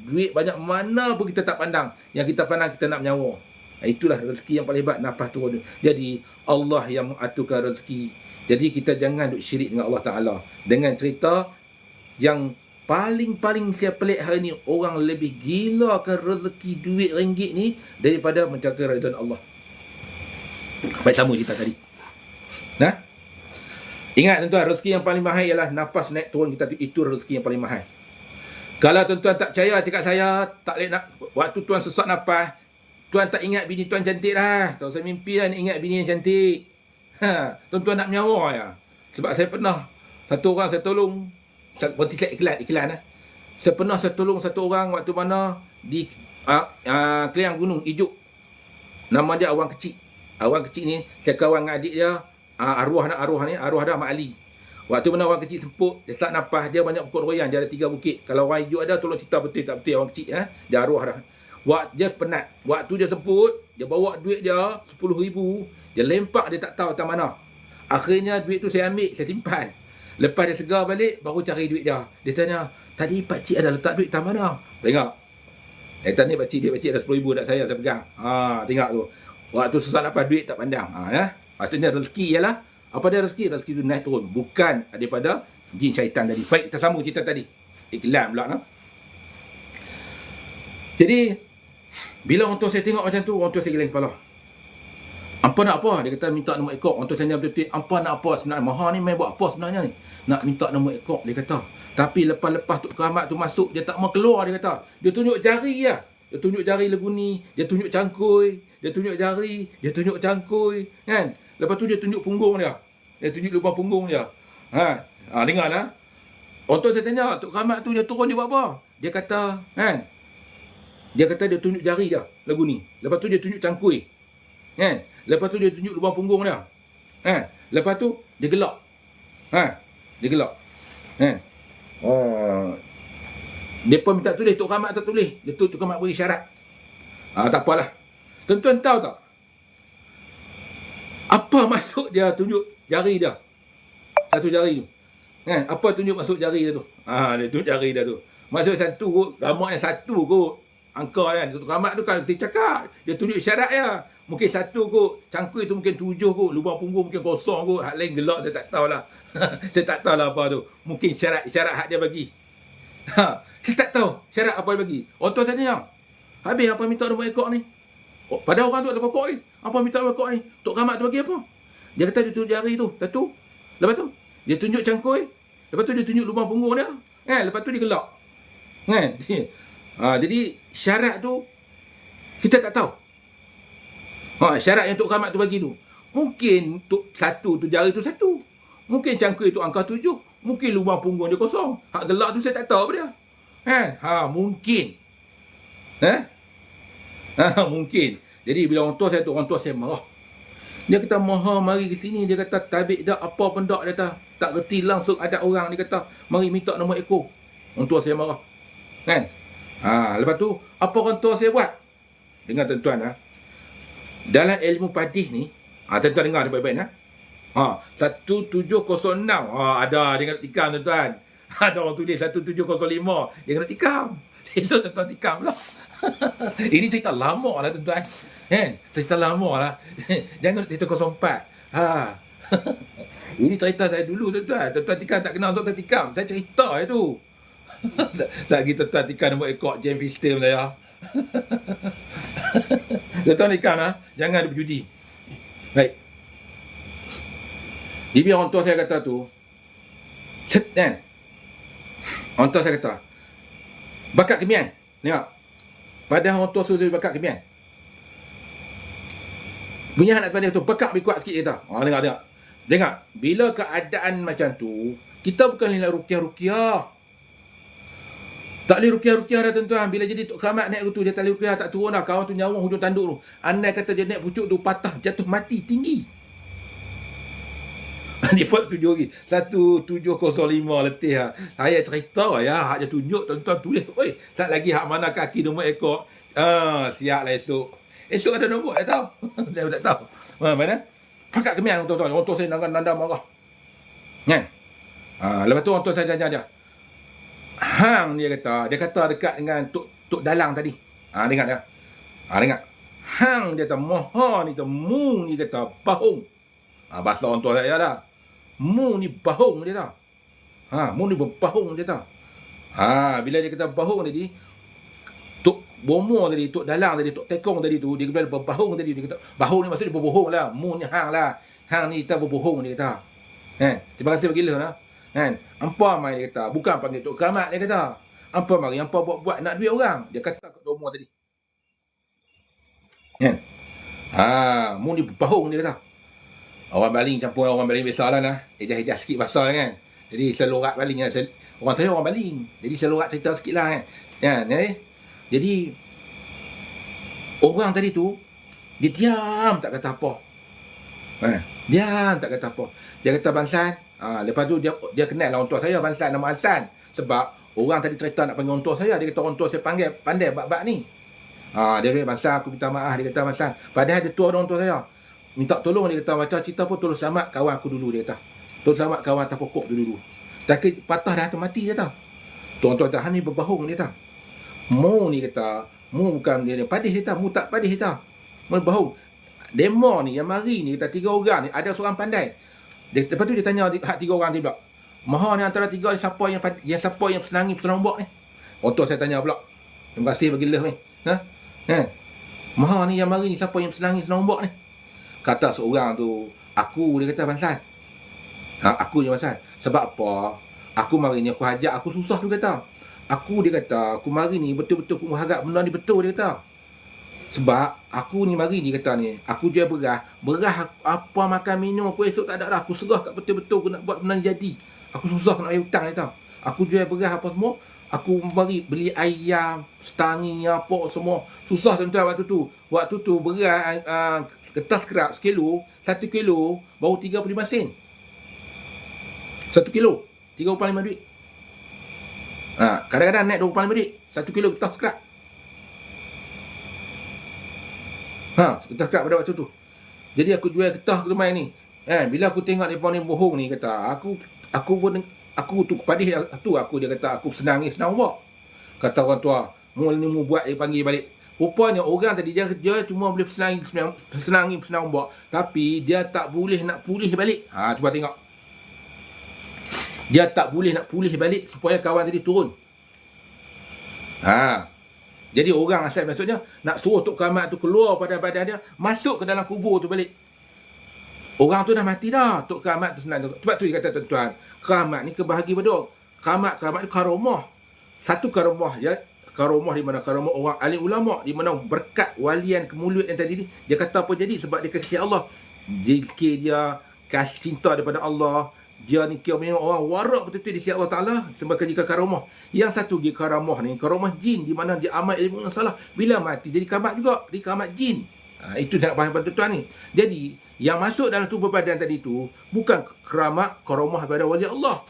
duit banyak mana pun kita tak pandang. Yang kita pandang kita nak menyawa. Itulah rezeki yang paling hebat, nafas turun. Jadi Allah yang mengaturkan rezeki. Jadi kita jangan duk syirik dengan Allah Ta'ala. Dengan cerita yang paling saya pelik hari ni, orang lebih gilakan rezeki duit ringgit ni daripada mencari redha Allah. Baik, sama cerita tadi. Ingat tuan-tuan, rezeki yang paling mahal ialah nafas naik turun kita tu. Itu rezeki yang paling mahal. Kalau tuan-tuan tak percaya cakap saya, tak boleh nak, waktu tuan sesak nafas, tuan tak ingat bini tuan cantik dah. Kalau saya mimpi kan ingat bini yang cantik. Tuan-tuan nak menyawa ya. Sebab saya pernah, satu orang saya tolong, berarti iklan. Saya pernah saya tolong satu orang waktu mana di Keliang Gunung Ijuk. Nama dia Awang Kecil. Awang Kecil ni, saya kawan dengan adik dia, arwah dah Mak Ali. Waktu mana orang kecil semput, dia tak nafas, dia banyak bukit royan, dia ada 3 bukit. Kalau orang hijau ada, tolong cerita betul tak betul orang kecil. Dia arwah dah. Dia penat. Waktu dia semput, dia bawa duit dia, 10,000, dia lempak, dia tak tahu tak mana. Akhirnya duit tu saya ambil, saya simpan. Lepas dia segar balik, baru cari duit dia. Dia tanya, tadi pakcik ada letak duit tak mana? Tengok. Tanya pakcik, dia ada 10,000 tak saya pegang. Tengok tu. Waktu susah dapat duit tak pandang. Maksudnya rezeki ialah, apa dia rezeki? Rezeki itu naik turun. Bukan daripada jin syaitan tadi. Baik, kita sambung cerita tadi. Iklan pula. Jadi, bila orang tua saya tengok macam tu, orang tua saya geleng kepala. Apa nak apa? Dia kata minta nombor ekor. Orang tua tanya betul-betul, apa nak apa sebenarnya? Maha ni main buat apa sebenarnya ni? Nak minta nombor ekor, dia kata. Tapi lepas Tok Keramat tu masuk, dia tak mau keluar, dia kata. Dia tunjuk jari lah. Dia tunjuk jari lagu ni, dia tunjuk cangkui, dia tunjuk jari, dia tunjuk cangkui, kan? Lepas tu dia tunjuk punggung dia. Dia tunjuk lubang punggung dia. Dengar lah. Orang tu saya tanya, Tok Keramat tu dia turun dia buat apa? Dia kata, kan? Dia kata dia tunjuk jari dia, lagu ni. Lepas tu dia tunjuk cangkui. Kan? Lepas tu dia tunjuk lubang punggung dia. Lepas tu dia gelak. Dia gelak. Dia pun minta tulis, Tok Keramat tak tulis. Dia Tok Keramat beri syarat. Tak apalah. Tuan-tuan tahu tak? Apa maksud dia tunjuk jari dia? Satu jari tu. Apa tunjuk maksud jari dia tu? Dia tunjuk jari dia tu. Maksud satu kot, ramai yang satu kot. Angka kan. Tok Keramat tu kan kita cakap, dia tunjuk syarat ya. Mungkin satu kot, cangkui tu mungkin 7 kot, lubang punggung mungkin kosong kot, hak lain gelap dia tak tahulah. Saya tak tahulah apa tu. Mungkin syarat hak dia bagi. Saya tak tahu syarat apa dia bagi. Orang tua saya tanya, habis apa minta nombor ekor ni? Pada orang tu ada pokok ni. Apa minta nombor ekor ni? Tok Keramat tu bagi apa? Dia kata dia tunjuk jari tu, satu. Lepas tu, dia tunjuk cangkui. Lepas tu dia tunjuk lubang punggung dia. Lepas tu dia gelak. Jadi syarat tu kita tak tahu. Syarat yang Tok Keramat tu bagi tu. Mungkin satu tu jari tu satu. Mungkin cangkui tu angka 7. Mungkin lubang punggung dia kosong. Hak gelak tu saya tak tahu apa dia. Mungkin. Mungkin. Jadi bila orang tua saya marah. Dia kata maha mari ke sini, dia kata tabik dak apa pun dak, dia kata tak reti langsung ada orang, dia kata mari minta nombor ekor. Orang tua saya marah. Kan? Lepas tu apa orang tua saya buat? Dengar tuan-tuan dalam ilmu hadis ni, tuan-tuan dengar baik-baik 1706 ada dia kena tikam tuan-tuan. Ada orang tulis 1705 dia kena tikam. Itu tuan-tuan tikam pula. Ini cerita lama lah tuan-tuan. Cerita lama lah. Jangan cerita 04. Ini cerita saya dulu tuan-tuan. Tuan-tuan tikam tak kenal tuan-tuan tikam. Saya cerita itu. Lagi tuan-tuan tikam nombor ekor jam system saya. Tuan-tuan tikam jangan ada berjudi. Baik. Dia biar orang tua saya kata tu, set kan. Orang tua saya kata, bakat kemian. Tengok. Padahal orang tua suruh bakat kemian. Punya anak pada tu, bakat lebih kuat sikit kata. Tengok. Tengok. Bila keadaan macam tu, kita bukan nak rukiah-rukiah. Tak boleh rukiah-rukiah dah tuan-tuan. Bila jadi Tok Khamat naik tu, dia tak boleh rukiah, tak turun dah. Kawan tu nyawang hujung tanduk tu. Andai kata dia naik pucuk tu, patah, jatuh mati, tinggi. Dia buat tujuh lagi. 1705 letih lah. Saya cerita ya, hak dia tunjuk, tuan-tuan tulis. Oi, tak lagi hak mana kaki nombor ekor. Siap lah esok. Esok ada nombor, tak tahu. Saya tak tahu. Mana? Pakat kemian tuan-tuan. Orang tua saya nanda marah. Kan? Lepas tu orang tua saya jajan. Hang dia kata dekat dengan Tok Dalang tadi. Dengar dia. Dengar. Hang dia kata moha ni tu mu ni kata bahung. Bahasa orang tua saya dah. Mu ni bahung dia kata. Mu ni berbahung dia kata. Bila dia kata bahung tadi, Tok Bomo tadi, Tok Dalang tadi, Tok Tekong tadi tu, dia kata berbahung tadi, dia kata bahung ni maksudnya berbohong lah. Mu ni hang lah. Hang ni kita berbohong dia kata. Terima kasih bagi lah. Ampa mai dia kata, bukan panggil Tok Khamat dia kata. Ampa mari, ampa buat nak duit orang. Dia kata kat Bomo tadi. Mu ni berbahung dia kata. Orang Baling campur orang Baling biasalah lah. Ejah-ejah sikit pasal kan. Jadi selorak Baling kan. Orang saya orang Baling. Jadi selorak cerita sikit lah kan. Jadi orang tadi tu dia diam tak kata apa. Diam tak kata apa. Dia kata Bansan. Lepas tu dia kenal lah orang tua saya Bansan, nama Hasan. Sebab orang tadi cerita nak panggil orang tua saya. Dia kata orang tua saya panggil pandai bab-bab ni. Dia kata Bansan aku minta maaf. Dia kata Bansan. Padahal dia tua orang tua saya. Minta tolong dia kata baca cerita pun tolong selamat kawan aku dulu dia kata. Tolong selamat kawan atas pokok dulu. Tak patah dah tu mati dia kata. Tuan-tuan tahan ni berbahung dia kata. Mu ni kata, mu bukan dia padih dia kata, mu tak padih dia kata. Mu berbahung. Demo ni yang mari ni kata 3 orang ni ada seorang pandai. Lepas tu dia tanya hak 3 orang ni pula. Maha ni antara 3 ni siapa yang senangi penombak ni? Orang tua saya tanya pula. Terima kasih bagi leh ni. Maha ni yang mari ni siapa yang senangi penombak ni? Kata seorang tu, aku dia kata Bansan. Aku je Bansan. Sebab apa? Aku mari ni aku hajak aku susah tu kata. Aku dia kata, aku mari ni betul-betul aku harap benda ni betul dia kata. Sebab aku ni mari ni kata ni, aku jual beras. Beras apa makan minum aku esok tak ada dah. Aku serah kat betul-betul aku nak buat benda ni jadi. Aku susah nak bayar hutang dia kata. Aku jual beras apa semua. Aku mari beli ayam, setangi apa semua. Susah tuan-tuan waktu tu. Waktu tu beras kertas kerap sekilo, 1 kilo baru 35 sen. 1 kilo 35 duit. Kadang-kadang naik 25 duit 1 kilo kertas kerap. Kertas kerap pada waktu tu. Jadi aku jual kertas kemai ni. Bila aku tengok depa ni bohong ni kata, aku tu padih tu aku dia kata aku senang buat. Kata orang tua, mu buat dia panggil balik. Rupanya orang tadi dia cuma boleh senangi buat, tapi dia tak boleh nak pulih balik. Cuba tengok. Dia tak boleh nak pulih balik supaya kawan tadi turun. Jadi orang asal maksudnya nak suruh Tok Khamat tu keluar pada badan dia, masuk ke dalam kubur tu balik. Orang tu dah mati dah. Tok Khamat tu senang. Sebab tu dia kata tuan-tuan, Khamat ni kebahagi bedok. Khamat ni karomah. Satu karomah ya. Karomah di mana? Karomah orang alim ulama di mana berkat walian kemuliaan yang tadi ni. Dia kata apa jadi? Sebab dia kasih Allah. Zikir dia, kasih cinta daripada Allah. Dia ni kira orang warak betul-betul di sisi Allah Ta'ala. Sebab jika karomah. Yang satu dia karamah ni, karamah jin di mana dia amal ilmu yang salah. Bila mati jadi khamat juga. Jadi khamat jin. Itu nak faham tuan-tuan ni. Jadi yang masuk dalam tubuh badan tadi tu bukan karamah daripada wali Allah.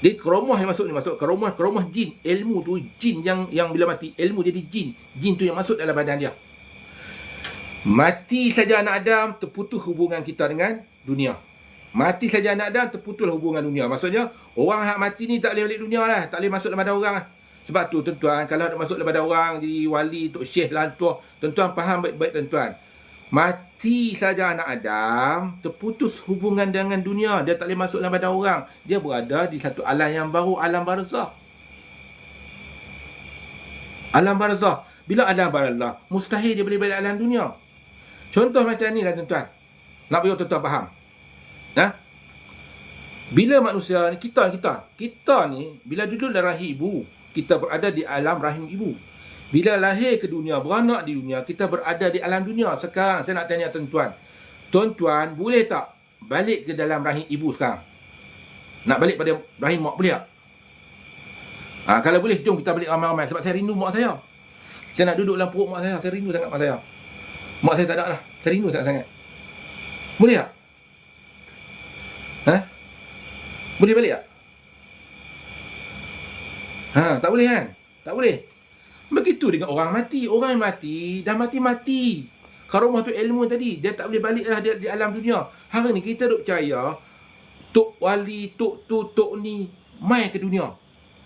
Jadi karamah yang masuk ni masuk karamah jin. Ilmu tu jin yang bila mati ilmu jadi jin. Jin tu yang masuk dalam badan dia. Mati saja anak Adam terputus hubungan kita dengan dunia. Mati saja anak Adam terputus hubungan dunia. Maksudnya orang hak mati ni tak boleh balik dunia lah. Tak boleh masuk dalam badan orang lah. Sebab tu tuan-tuan kalau ada masuk dalam badan orang jadi wali, tok syekh, lantua, tuan-tuan faham baik-baik tuan-tuan. Mati saja anak Adam terputus hubungan dengan dunia. Dia tak boleh masuk dalam badan orang. Dia berada di satu alam yang baru, alam barzah. Alam barzah. Bila alam barzah, mustahil dia boleh balik alam dunia. Contoh macam ni lah tuan-tuan. Nak bagi tuan-tuan faham. Bila manusia ni, kita ni, bila duduk dalam rahim ibu, kita berada di alam rahim ibu. Bila lahir ke dunia, beranak di dunia, kita berada di alam dunia. Sekarang saya nak tanya tuan-tuan. Tuan-tuan boleh tak balik ke dalam rahim ibu sekarang? Nak balik pada rahim mak, boleh tak? Kalau boleh, jom kita balik ramai-ramai. Sebab saya rindu mak saya. Saya nak duduk dalam perut mak saya. Saya rindu sangat mak saya. Mak saya tak ada lah. Saya rindu sangat-sangat. Boleh tak? Boleh balik tak? Tak boleh kan? Tak boleh. Begitu dengan orang mati. Orang yang mati, dah mati-mati. Karomah tu ilmu tadi. Dia tak boleh balik lah di alam dunia. Hari ni kita duk percaya, Tok Wali, Tok ni, mai ke dunia.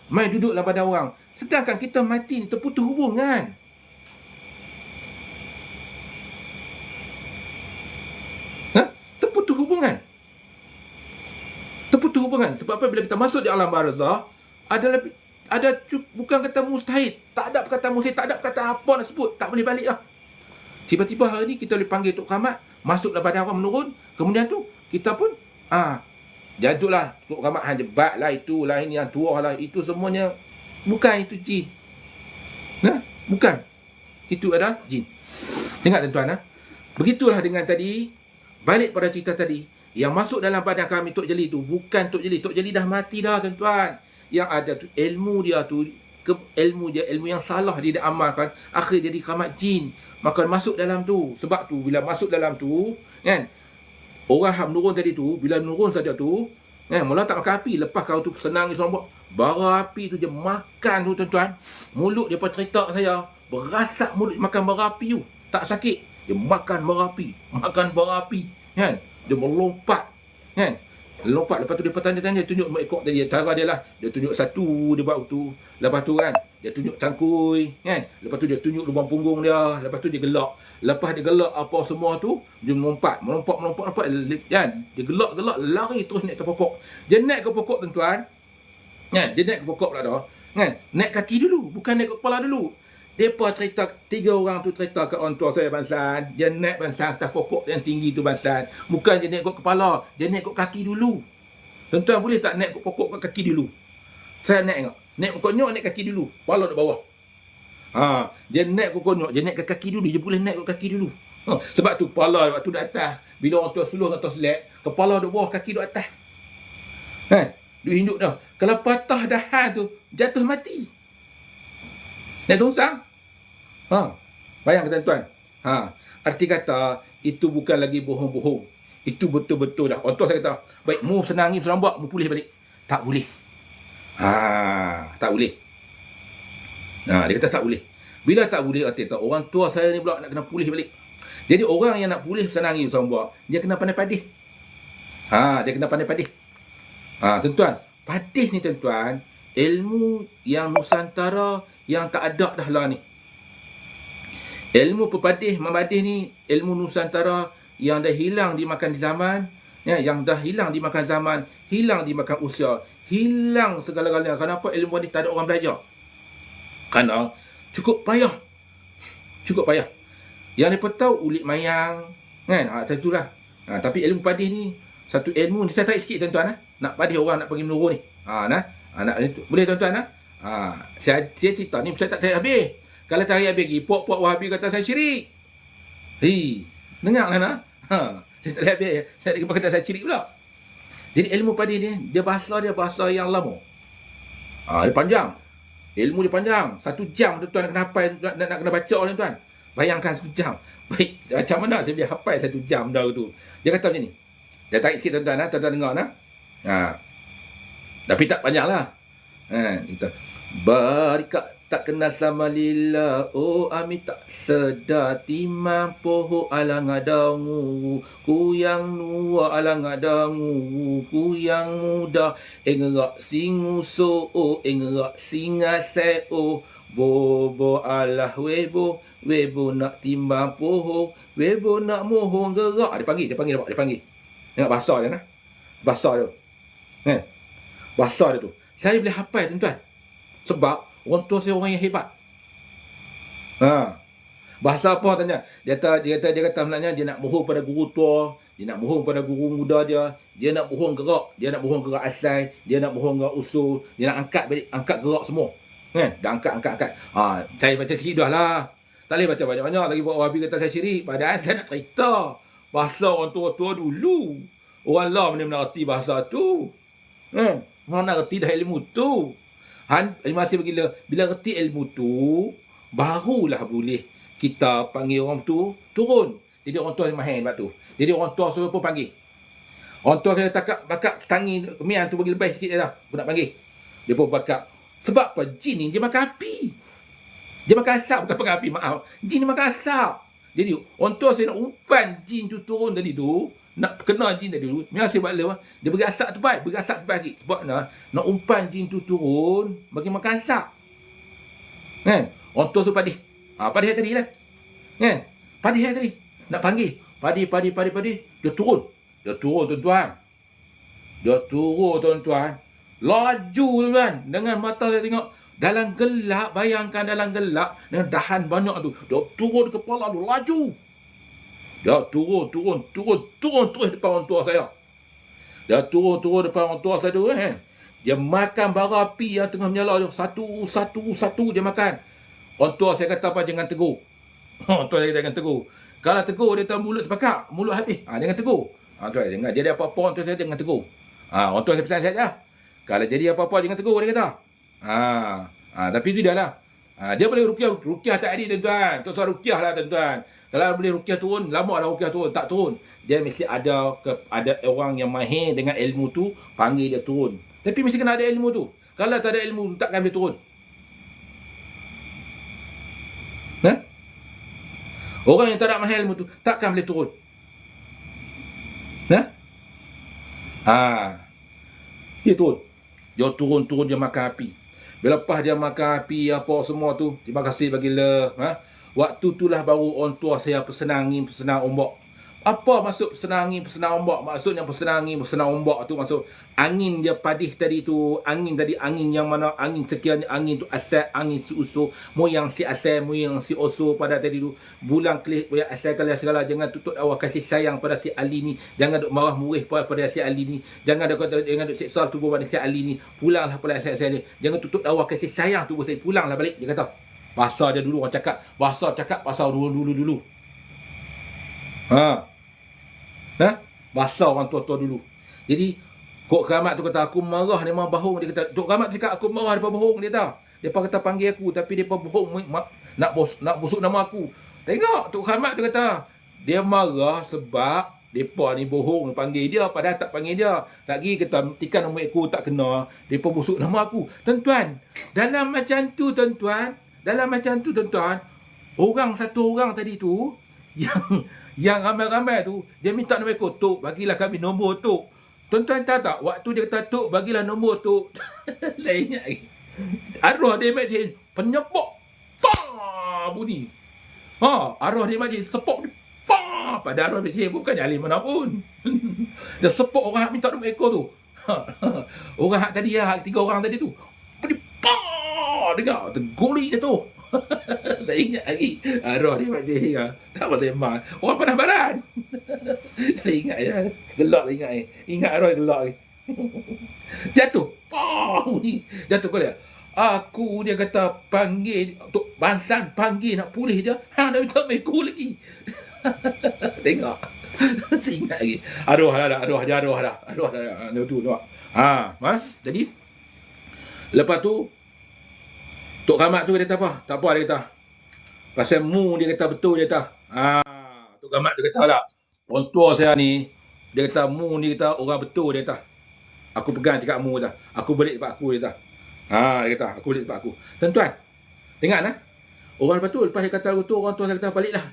Mai duduk dalam badan orang. Sedangkan kita mati ni terputus hubungan. Terputus hubungan. Terputus hubungan. Sebab apa? Bila kita masuk di alam barzah, bukan kata mustahil. Tak ada perkataan mustahil. Tak ada perkataan apa nak sebut. Tak boleh balik lah. Tiba-tiba hari ni kita boleh panggil Tok Khamat, masuk dalam badan orang menurun. Kemudian tu, kita pun, jaduklah Tok Khamat jebat lah, itulah, ini yang tua lah. Itu semuanya, bukan itu jin. Bukan. Itu adalah jin. Tengok tuan-tuan. Begitulah dengan tadi, balik pada cerita tadi. Yang masuk dalam badan kami Tok Jeli tu bukan Tok Jeli. Tok Jeli dah mati dah tuan-tuan. Yang ada tu ilmu dia tu, ilmu yang salah dia amalkan, akhir jadi khamat jin. Maka masuk dalam tu. Sebab tu bila masuk dalam tu, kan, orang hak menurun tadi tu, bila menurun saja tu, kan, mula tak makan api. Lepas kau tu senang ni sombong, bara api tu dia makan tu tuan-tuan. Mulut dia pun cerita saya, berasak mulut makan bara api tu. Tak sakit. Dia makan bara api. Makan bara api. Kan? Dia melompat, kan? Lompat, lepas tu dia tanya, tunjuk ekor tadi, cara dia lah. Dia tunjuk satu, dia buat tu. Lepas tu kan, dia tunjuk cangkui, kan? Lepas tu dia tunjuk lubang punggung dia. Lepas tu dia gelak. Lepas dia gelak apa semua tu, dia melompat, kan? Dia gelak, lari terus naik ke pokok. Dia naik ke pokok tuan-tuan, kan? Dia naik ke pokok pula dah, kan? Naik kaki dulu, bukan naik ke kepala dulu. Mereka cerita, 3 orang tu cerita ke orang tua saya Bansan. Dia naik Bansan atas pokok yang tinggi tu Bansan. Bukan dia naik ke kepala, dia naik ke kaki dulu. Tuan-tuan boleh tak naik ke pokok ke kaki dulu? Saya naik tengok. Naik pokok nyok, naik kaki dulu. Kepala di bawah. Dia naik ke pokok nyok, dia naik ke kaki dulu. Dia boleh naik ke kaki dulu. Sebab tu kepala waktu di atas. Bila orang tua suluh atau selek, kepala di bawah, kaki di atas. Dia hinduk dah. Kalau patah dahan tu, jatuh mati. Naik tongsang. Bayangkan tuan-tuan. Arti kata, itu bukan lagi bohong-bohong. Itu betul-betul dah. Orang tua saya kata, baik, mu senangi serambak, mu pulih balik. Tak boleh. Tak boleh. Dia kata tak boleh. Bila tak boleh, arti kata, orang tua saya ni pula nak kena pulih balik. Jadi orang yang nak pulih senangi serambak, dia kena pandai padih. Dia kena pandai padih. Tuan-tuan, padih ni tuan-tuan, ilmu yang Nusantara yang tak ada dah lah ni. Ilmu pepadih, memadih ni, ilmu Nusantara yang dah hilang dimakan di zaman, yang dah hilang dimakan zaman, hilang dimakan usia, hilang segala-galanya. Kenapa ilmu ni tak ada orang belajar? Kerana cukup payah. Yang mereka tahu ulit mayang, kan? Itulah. Tapi ilmu padih ni, satu ilmu ni, saya tarik sikit tuan-tuan. Nak padih orang nak pergi menurun ni. Boleh tuan-tuan? Saya cerita ni saya tak tarik habis. Kalau tarik habis lagi, puak-puak Wahabi kata saya syirik. Dengar lah saya tak tarik habis. Saya kata saya syirik pula. Jadi ilmu padih ni, dia bahasa yang lama. Dia panjang. Ilmu dia panjang. 1 jam tuan-tuan nak kena hafal, nak kena baca ni tuan. Bayangkan 1 jam. Baik, macam mana saya boleh hafal 1 jam dah tu. Dia kata macam ni. Dia tarik sikit tuan-tuan, tuan-tuan dengar tapi tak panjang lah. Kita barika tak kenal sama lillah, oh ami tak sedar timang poho alang adangu, ku yang nua alang adangu, ku yang muda engerak singu so engerak singa se bobo alah webo nak timbang poho, webo nak mohon gerak. Dia panggil. Tengok bahasa dia bahasa dia. Bahasa dia tu saya boleh hafal tuan-tuan. Sebab orang tua saya orang yang hebat. Bahasa apa tanya? Dia kata sebenarnya dia nak mohon pada guru tua dia nak bohong pada guru muda dia nak bohong gerak, dia nak bohong gerak asal, dia nak bohong gerak usul, dia nak angkat balik, angkat gerak semua. Kan? Dah angkat. Saya baca sikit dah lah. Tak boleh baca banyak-banyak lagi buat Wahabi kata saya syirik. Padahal saya nak cerita bahasa orang tua-tua dulu. Orang lah mana reti bahasa tu. Mana reti dah ilmu tu. Masih bila reti ilmu tu, barulah boleh kita panggil orang tu turun. Jadi orang tua main sebab tu. Jadi orang tua suruh pun panggil. Orang tua kena bakap tangi kemian tu bagi lebih sikit dia dah. Aku nak panggil. Dia pun bakap. Sebab apa? Jin ni dia makan api. Dia makan asap, bukan makan api, maaf. Jin ni makan asap. Jadi orang tua saya nak umpan jin tu turun tadi tu. Nak kena jin tadi dulu. Memang saya buat lepas. Dia bagi asap tepat. Bagi asap tepat lagi. Sebab nak umpan jin tu turun. Bagi makan asap. Kan? Orang tua suruh padih. Padih tadi lah. Kan? Padih tadi. Nak panggil. Padih. Dia turun. Tuan-tuan. Laju tuan. Dengan mata saya tengok. Dalam gelap. Bayangkan dalam gelap. Dengan dahan banyak tu. Dia turun kepala tu. Laju. Dia turun terus depan orang tua saya. Dia turun depan orang tua saya tu kan. Dia makan bara api yang tengah menyala tu. Satu dia makan. Orang tua saya kata apa? Jangan tegur. Orang tua saya kata jangan tegur. Kalau tegur dia tahu mulut terbakar. Mulut habis. Jangan tegur. Tuan jangan jadi apa-apa orang tua saya jangan tegur. Orang tua saya pesan saja. Kalau jadi apa-apa jangan tegur dia kata. Tapi itu dah lah. Dia boleh rukiah tak ada tuan-tuan. Tak usah rukiah lah tuan-tuan. Kalau boleh rukiah turun, lama dah rukiah turun, tak turun. Dia mesti ada orang yang mahir dengan ilmu tu, panggil dia turun. Tapi mesti kena ada ilmu tu. Kalau tak ada ilmu tu, takkan boleh turun. Orang yang tak ada mahir ilmu tu, takkan boleh turun. Dia turun. Dia turun, dia makan api. Bila lepas dia makan api, apa semua tu, terima kasih bagilah. Waktu itulah baru orang tua saya pesenang angin, pesenang ombak. Apa maksud pesenang angin, pesenang ombak? Maksudnya pesenang angin, pesenang ombak tu maksud angin dia padih tadi tu. Angin tadi, angin yang mana? Angin sekiranya angin tu asal, angin si usul. Moyang si asal, moyang si usul pada tadi tu. Bulang kelih, moyang asal kalian segala. Jangan tutup awak kasih sayang pada si Ali ni. Jangan duk marah murih pada si Ali ni. Jangan duk seksual tubuh pada si Ali ni. Pulanglah pada asal ni. Jangan tutup awak kasih sayang tubuh saya. Pulanglah balik, dia kata. Bahasa dia dulu orang cakap. Bahasa dulu. Bahasa orang tua-tua dulu. Jadi Kok Keramat tu kata aku marah dia memang bohong. Dia kata Tok Keramat cakap aku marah dia bohong dia tahu. Depa kata panggil aku tapi depa bohong nak busuk nama aku. Tengok Tok Keramat tu kata dia marah sebab depa ni bohong panggil dia padahal tak panggil dia. Lagi kata tikan nombor ekor tak kena, depa busuk nama aku. Tuan-tuan, dalam macam tu tuan-tuan, satu orang tadi tu yang ramai-ramai tu dia minta nombor ekor, Tok bagilah kami nombor Tok. Tuan-tuan tahu tak waktu dia kata Tok bagilah nombor Tok. Lainnya arwah dia macam penyebok bunyi. Arwah dia macam sepok pada arwah dia bukan alim mana pun. Dia sepok orang minta nombor ekor tu. Orang tadi ya, 3 orang tadi tu. Dengar terguli dia tu. Tak ingat lagi. Arwah dia macam tak boleh tembak. Orang pernah baran. Tak ingat ya. Gelak lah ingat. Ingat arwah gelak lagi. Jatuh. Jatuh kau lihat. Aku dia kata panggil Tok Bansan panggil nak pulih dia. Dah minta mekul lagi. Tengok. Ingat lagi. Arwah dah. Tu nampak. Jadi lepas tu Tok Keramat tu dia kata apa? Tak apa dia kata. Pasal mu dia kata betul dia kata. Tok Keramat dia kata tak. Orang tua saya ni dia kata mu ni kata orang betul dia kata. Aku pegang cakap mu kata. Aku balik tempat aku dia kata. Dia kata aku balik tempat aku. Tuan-tuan, dengar nah. Orang lepas tu lepas dia kata tu orang tua saya kata baliklah.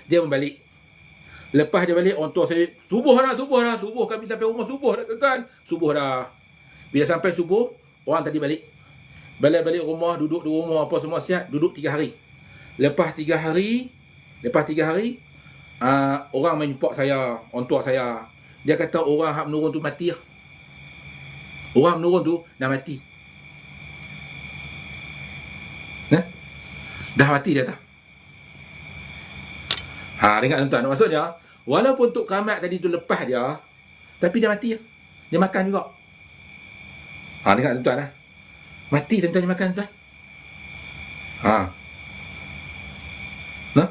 Dia membalik. Lepas dia balik orang tua saya subuh kami sampai rumah subuh dah tuan-tuan. Subuh dah. Bila sampai subuh orang tadi balik. Balik rumah, duduk di rumah apa semua sihat, duduk 3 hari. Lepas 3 hari, orang main jumpa saya, orang tua saya. Dia kata orang hak menurun tu mati lah. Orang menurun tu dah mati. Dah mati dia kata. Dengar tuan-tuan, maksudnya Walaupun Tok Keramat tadi tu lepas dia, tapi dia mati. Dia makan juga. Dengar tuan-tuan lah. Mati tuan-tuan dia makan tuan. Nah.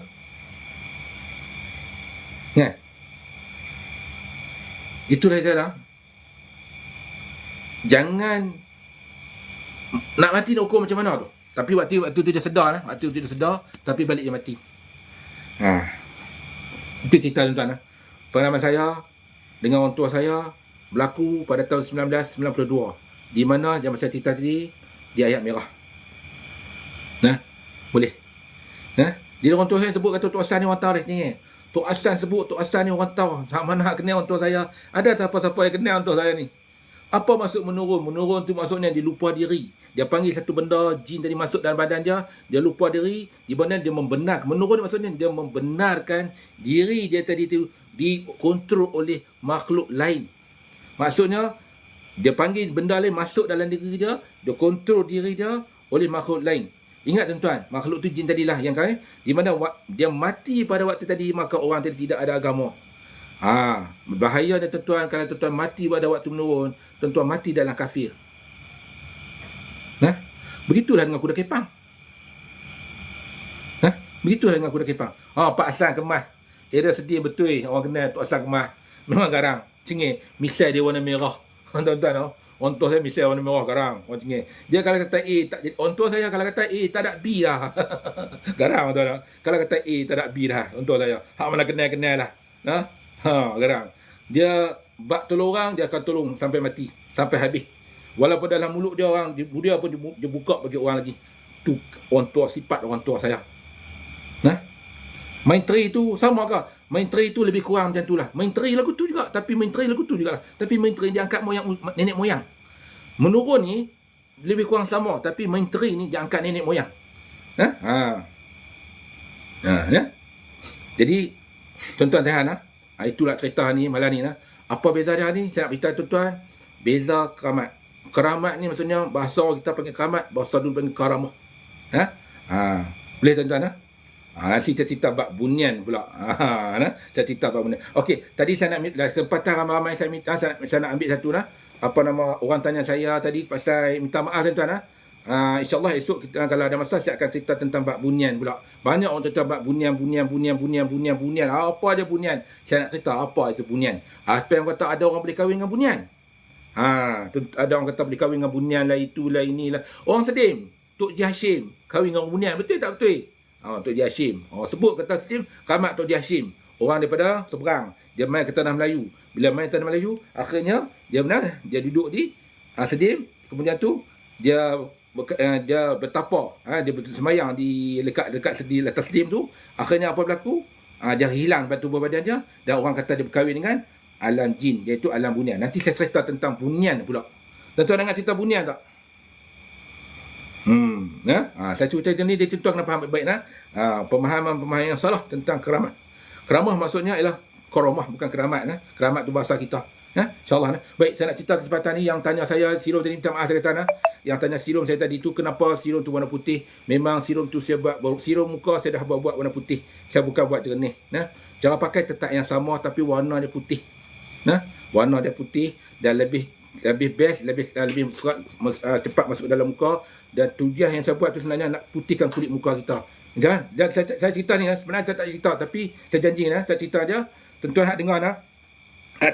Kan? Itulah dia lah. Jangan nak mati nak ukur macam mana tu. Tapi waktu tu dia sedar lah. Waktu tu dia sedar, tapi balik dia mati. Itu cerita tuan-tuan lah. Pengalaman saya dengan orang tua saya berlaku pada tahun 1992. Di mana yang saya cerita tadi, di ayat merah. Boleh. Dia orang tua saya sebut kata Tok Hasan ni orang tarikh ni. Tok Hasan sebut Tok Hasan ni orang tahu. Sama mana kenal orang tua saya. Ada siapa-siapa yang kenal orang tua saya ni. Apa maksud menurun? Menurun tu maksudnya dia lupa diri. Dia panggil satu benda, jin tadi masuk dalam badan dia lupa diri, di mana dia membenarkan. Menurun maksudnya dia membenarkan diri dia tadi tu dikontrol oleh makhluk lain. Maksudnya dia panggil benda lain masuk dalam diri dia kontrol diri dia oleh makhluk lain. Ingat tuan-tuan, makhluk tu jin tadilah yang kan, di mana dia mati pada waktu tadi, maka orang tadi tidak ada agama. Bahaya dia tuan-tuan kalau tuan-tuan mati pada waktu menurun, tuan-tuan mati dalam kafir. Begitulah dengan kuda kepang. Begitulah dengan kuda kepang. Pak Hasan kemas. Dia sedih betul orang kenal Tok Hasan kemas. Memang garang. Cengih. Misal dia warna merah. Tuan-tuan, orang tua saya misal warna merah garang. Orang cengih. Dia kalau kata A, tak, orang tua saya kalau kata A, tak ada B lah. Garang tuan-tuan. Kalau kata A, tak ada B dah. Orang tua saya. Hak mana kenal-kenal lah. Garang. Dia bak tolong orang, dia akan tolong sampai mati. Sampai habis. Walaupun dalam mulut dia orang, dia pun dia buka bagi orang lagi. Tu orang tua, sifat orang tua saya. Main teri tu sama ke? Main teri tu lebih kurang macam tu lah. Main teri lagu tu juga. Tapi main teri lagu tu juga lah. Tapi main teri dia angkat nenek moyang. Menurun ni lebih kurang sama. Tapi main teri ni dia angkat nenek moyang. Jadi tuan-tuan tahan lah. Itulah cerita ni malam ni lah. Apa beza dia ni? Saya nak beritahu tuan-tuan. Beza keramat. Keramat ni maksudnya bahasa kita panggil keramat, bahasa dulu panggil karamah. Boleh tuan-tuan lah. Nanti saya cerita bab bunian pula. Saya cerita bab bunian. Okey, tadi saya nak kesempatan ramai-ramai saya minta, saya nak ambil satu lah. Apa nama orang tanya saya tadi pasal minta maaf tuan-tuan lah. InsyaAllah esok kita, kalau ada masa saya akan cerita tentang bab bunian pula. Banyak orang cerita bab bunian. Apa dia bunian? Saya nak cerita apa itu bunian. Apa yang kata ada orang boleh kahwin dengan bunian? Ada orang kata boleh kahwin dengan bunian lah, itulah, inilah. Orang Sedim, Tok Haji Hashim kahwin dengan bunian. Betul tak betul? Tok Haji Hashim. Sebut kata Sedim, Keramat Tok Haji Hashim. Orang daripada seberang. Dia main ke Tanah Melayu. Bila main Tanah Melayu, akhirnya dia dia duduk di Sedim. Kemudian tu dia bertapa, dia bersemayang di dekat atas Sedim tu. Akhirnya apa berlaku? Dia hilang batu badan dia, dan orang kata dia berkahwin dengan alam jin, iaitu alam bunian. Nanti saya cerita tentang bunian pula. Tuan-tuan dengar cerita bunian tak? Saya cerita ni, dia tuan kena faham baik-baik lah. Pemahaman yang salah tentang keramat. Keramat maksudnya ialah karamah, bukan keramat. Keramat tu bahasa kita. InsyaAllah. Baik, saya nak cerita kesempatan ni. Yang tanya saya, Sirom tadi, minta maaf saya kata. Yang tanya Sirom saya tadi tu, kenapa Sirom tu warna putih? Memang Sirom tu saya buat, Sirom muka saya dah buat warna putih. Saya bukan buat jernih. Cara pakai tetap yang sama, tapi warna dia putih. Warna dia putih dan lebih best, lebih cepat masuk dalam muka. Dan tujuan yang saya buat tu sebenarnya nak putihkan kulit muka kita. Dan saya cerita ni, sebenarnya saya tak cerita, tapi saya janji saya cerita dia. Tuan-tuan hak dengar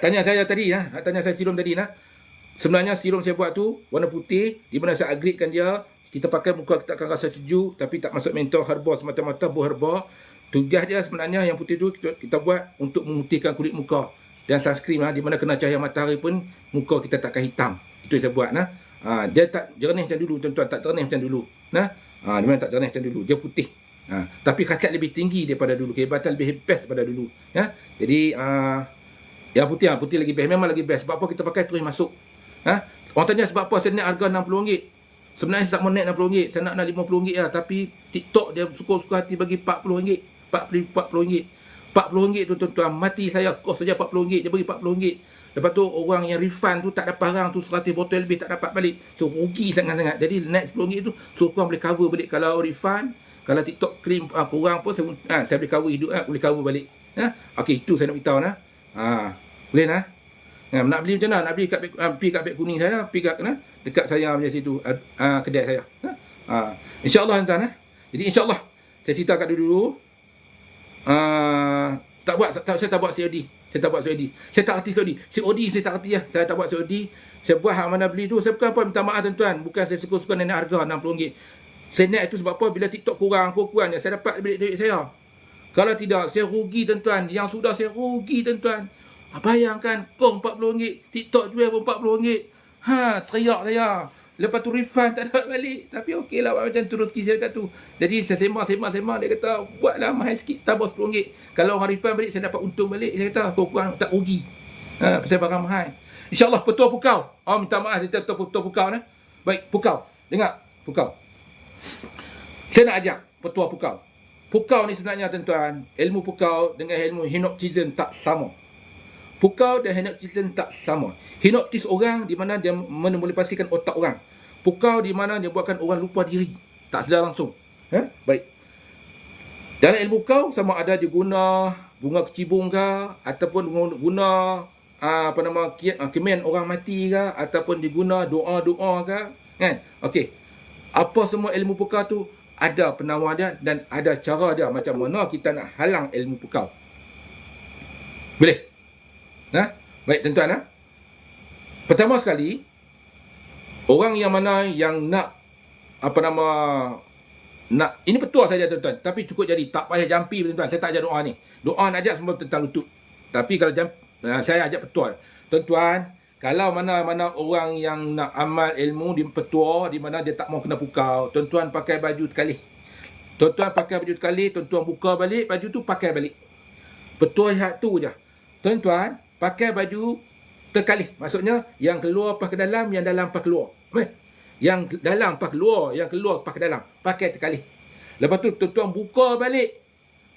tanya saya tadi, tanya saya Sirom tadi. Sebenarnya Sirom saya buat tu warna putih, di mana saya upgradekan dia. Kita pakai muka kita akan rasa sejuk, tapi tak masuk mentol herba semata-mata, herba. Tugas dia sebenarnya yang putih tu kita buat untuk memutihkan kulit muka. Dan sunscreen di mana kena cahaya matahari pun muka kita takkan hitam. Itu yang saya buat. Dia tak jernih macam dulu, tuan-tuan, tak jernih macam dulu. Dia memang tak jernih macam dulu, dia putih. Tapi khasiat lebih tinggi daripada dulu, kehebatan lebih hebat daripada dulu. Jadi yang putih lagi best, memang lagi best. Sebab apa kita pakai terus masuk. Orang tanya sebab apa saya naik harga RM60. Sebenarnya saya tak mau naik RM60, saya nak RM50 lah. Tapi TikTok dia suka-suka hati bagi RM40, RM40. RM40 tu tuan-tuan, mati saya kos saja RM40, dia bagi RM40. Lepas tu orang yang refund tu tak dapat barang tu, 100 botol lebih tak dapat balik. So rugi sangat-sangat. Jadi naik RM10 tu, so korang boleh cover balik. Kalau refund, kalau TikTok claim kurang pun saya boleh cover hidup, boleh cover balik. Ya? Okey, itu saya nak beritahu nah. Boleh nah. Nak beli macam mana? Nak beli pergi kat beg kuning saya, pergi kat dekat saya macam situ, kedai saya. InsyaAllah tuan-tuan. Jadi insyaAllah saya cerita kat dulu. Saya tak buat COD. Saya tak buat COD. Saya tak erti COD. COD saya tak erti lah. Saya tak buat COD. Saya buat hak mana beli tu. Saya bukan apa, minta maaf tuan-tuan. Bukan saya suka-suka naik harga RM60. Saya naik itu sebab apa? Bila TikTok kurang saya dapat duit saya. Kalau tidak, saya rugi tuan-tuan. Yang sudah saya rugi tuan-tuan. Bayangkan, kong RM40. TikTok jual pun RM40. Teriak saya. Lepas tu refund tak dapat balik. Tapi okey lah macam tu rezeki saya kat tu. Jadi saya sembang. Dia kata, buatlah mahal sikit, tambah RM10. Kalau orang refund balik, saya dapat untung balik. Dia kata, kurang tak rugi. Pasal barang mahal. InsyaAllah petua pukau. Minta maaf, saya kata petua pukau. Baik, pukau. Dengar, pukau. Saya nak ajak petua pukau. Pukau ni sebenarnya tuan-tuan, ilmu pukau dengan ilmu hypnotism tak sama. Pukau dan hypnotism tak sama. Hipnotis orang di mana dia memanipulasikan otak orang. Pukau di mana dia buatkan orang lupa diri. Tak sedar langsung. Baik. Dalam ilmu pukau sama ada dia guna bunga kecibung ke, ataupun guna kemen orang mati ke, ataupun diguna doa-doa ke. Kan? Okey. Apa semua ilmu pukau tu ada penawar dia dan ada cara dia macam mana kita nak halang ilmu pukau. Boleh? Baik tuan-tuan. Pertama sekali, orang yang mana yang nak ini petua saja tuan-tuan, tapi cukup jadi, tak payah jampi tuan-tuan. Saya tak ajar doa ni. Doa nak ajak semua tentang lutut. Tapi kalau saya ajak petua. Tuan-tuan, kalau mana-mana orang yang nak amal ilmu di petua, di mana dia tak mau kena pukau, tuan-tuan pakai baju sekali. Tuan-tuan pakai baju sekali, tuan-tuan buka balik, baju tu pakai balik. Petua hak tu je. Tuan-tuan, pakai baju terkali. Maksudnya, yang keluar pas ke dalam, yang dalam pas keluar. Yang dalam pas keluar, yang keluar pas ke dalam. Pakai terkali. Lepas tu, tuan-tuan buka balik.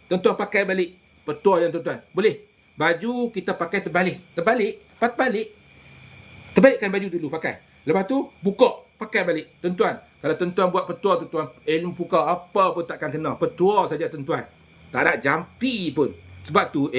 Tuan-tuan pakai balik. Petua yang tuan-tuan. Boleh. Baju kita pakai terbalik. Terbalikkan baju dulu pakai. Lepas tu, buka. Pakai balik. Tuan-tuan, kalau tuan-tuan buat petua, tuan-tuan, ilmu pukau apa pun takkan kena. Petua saja tuan-tuan. Tak ada jampi pun. Sebab tu,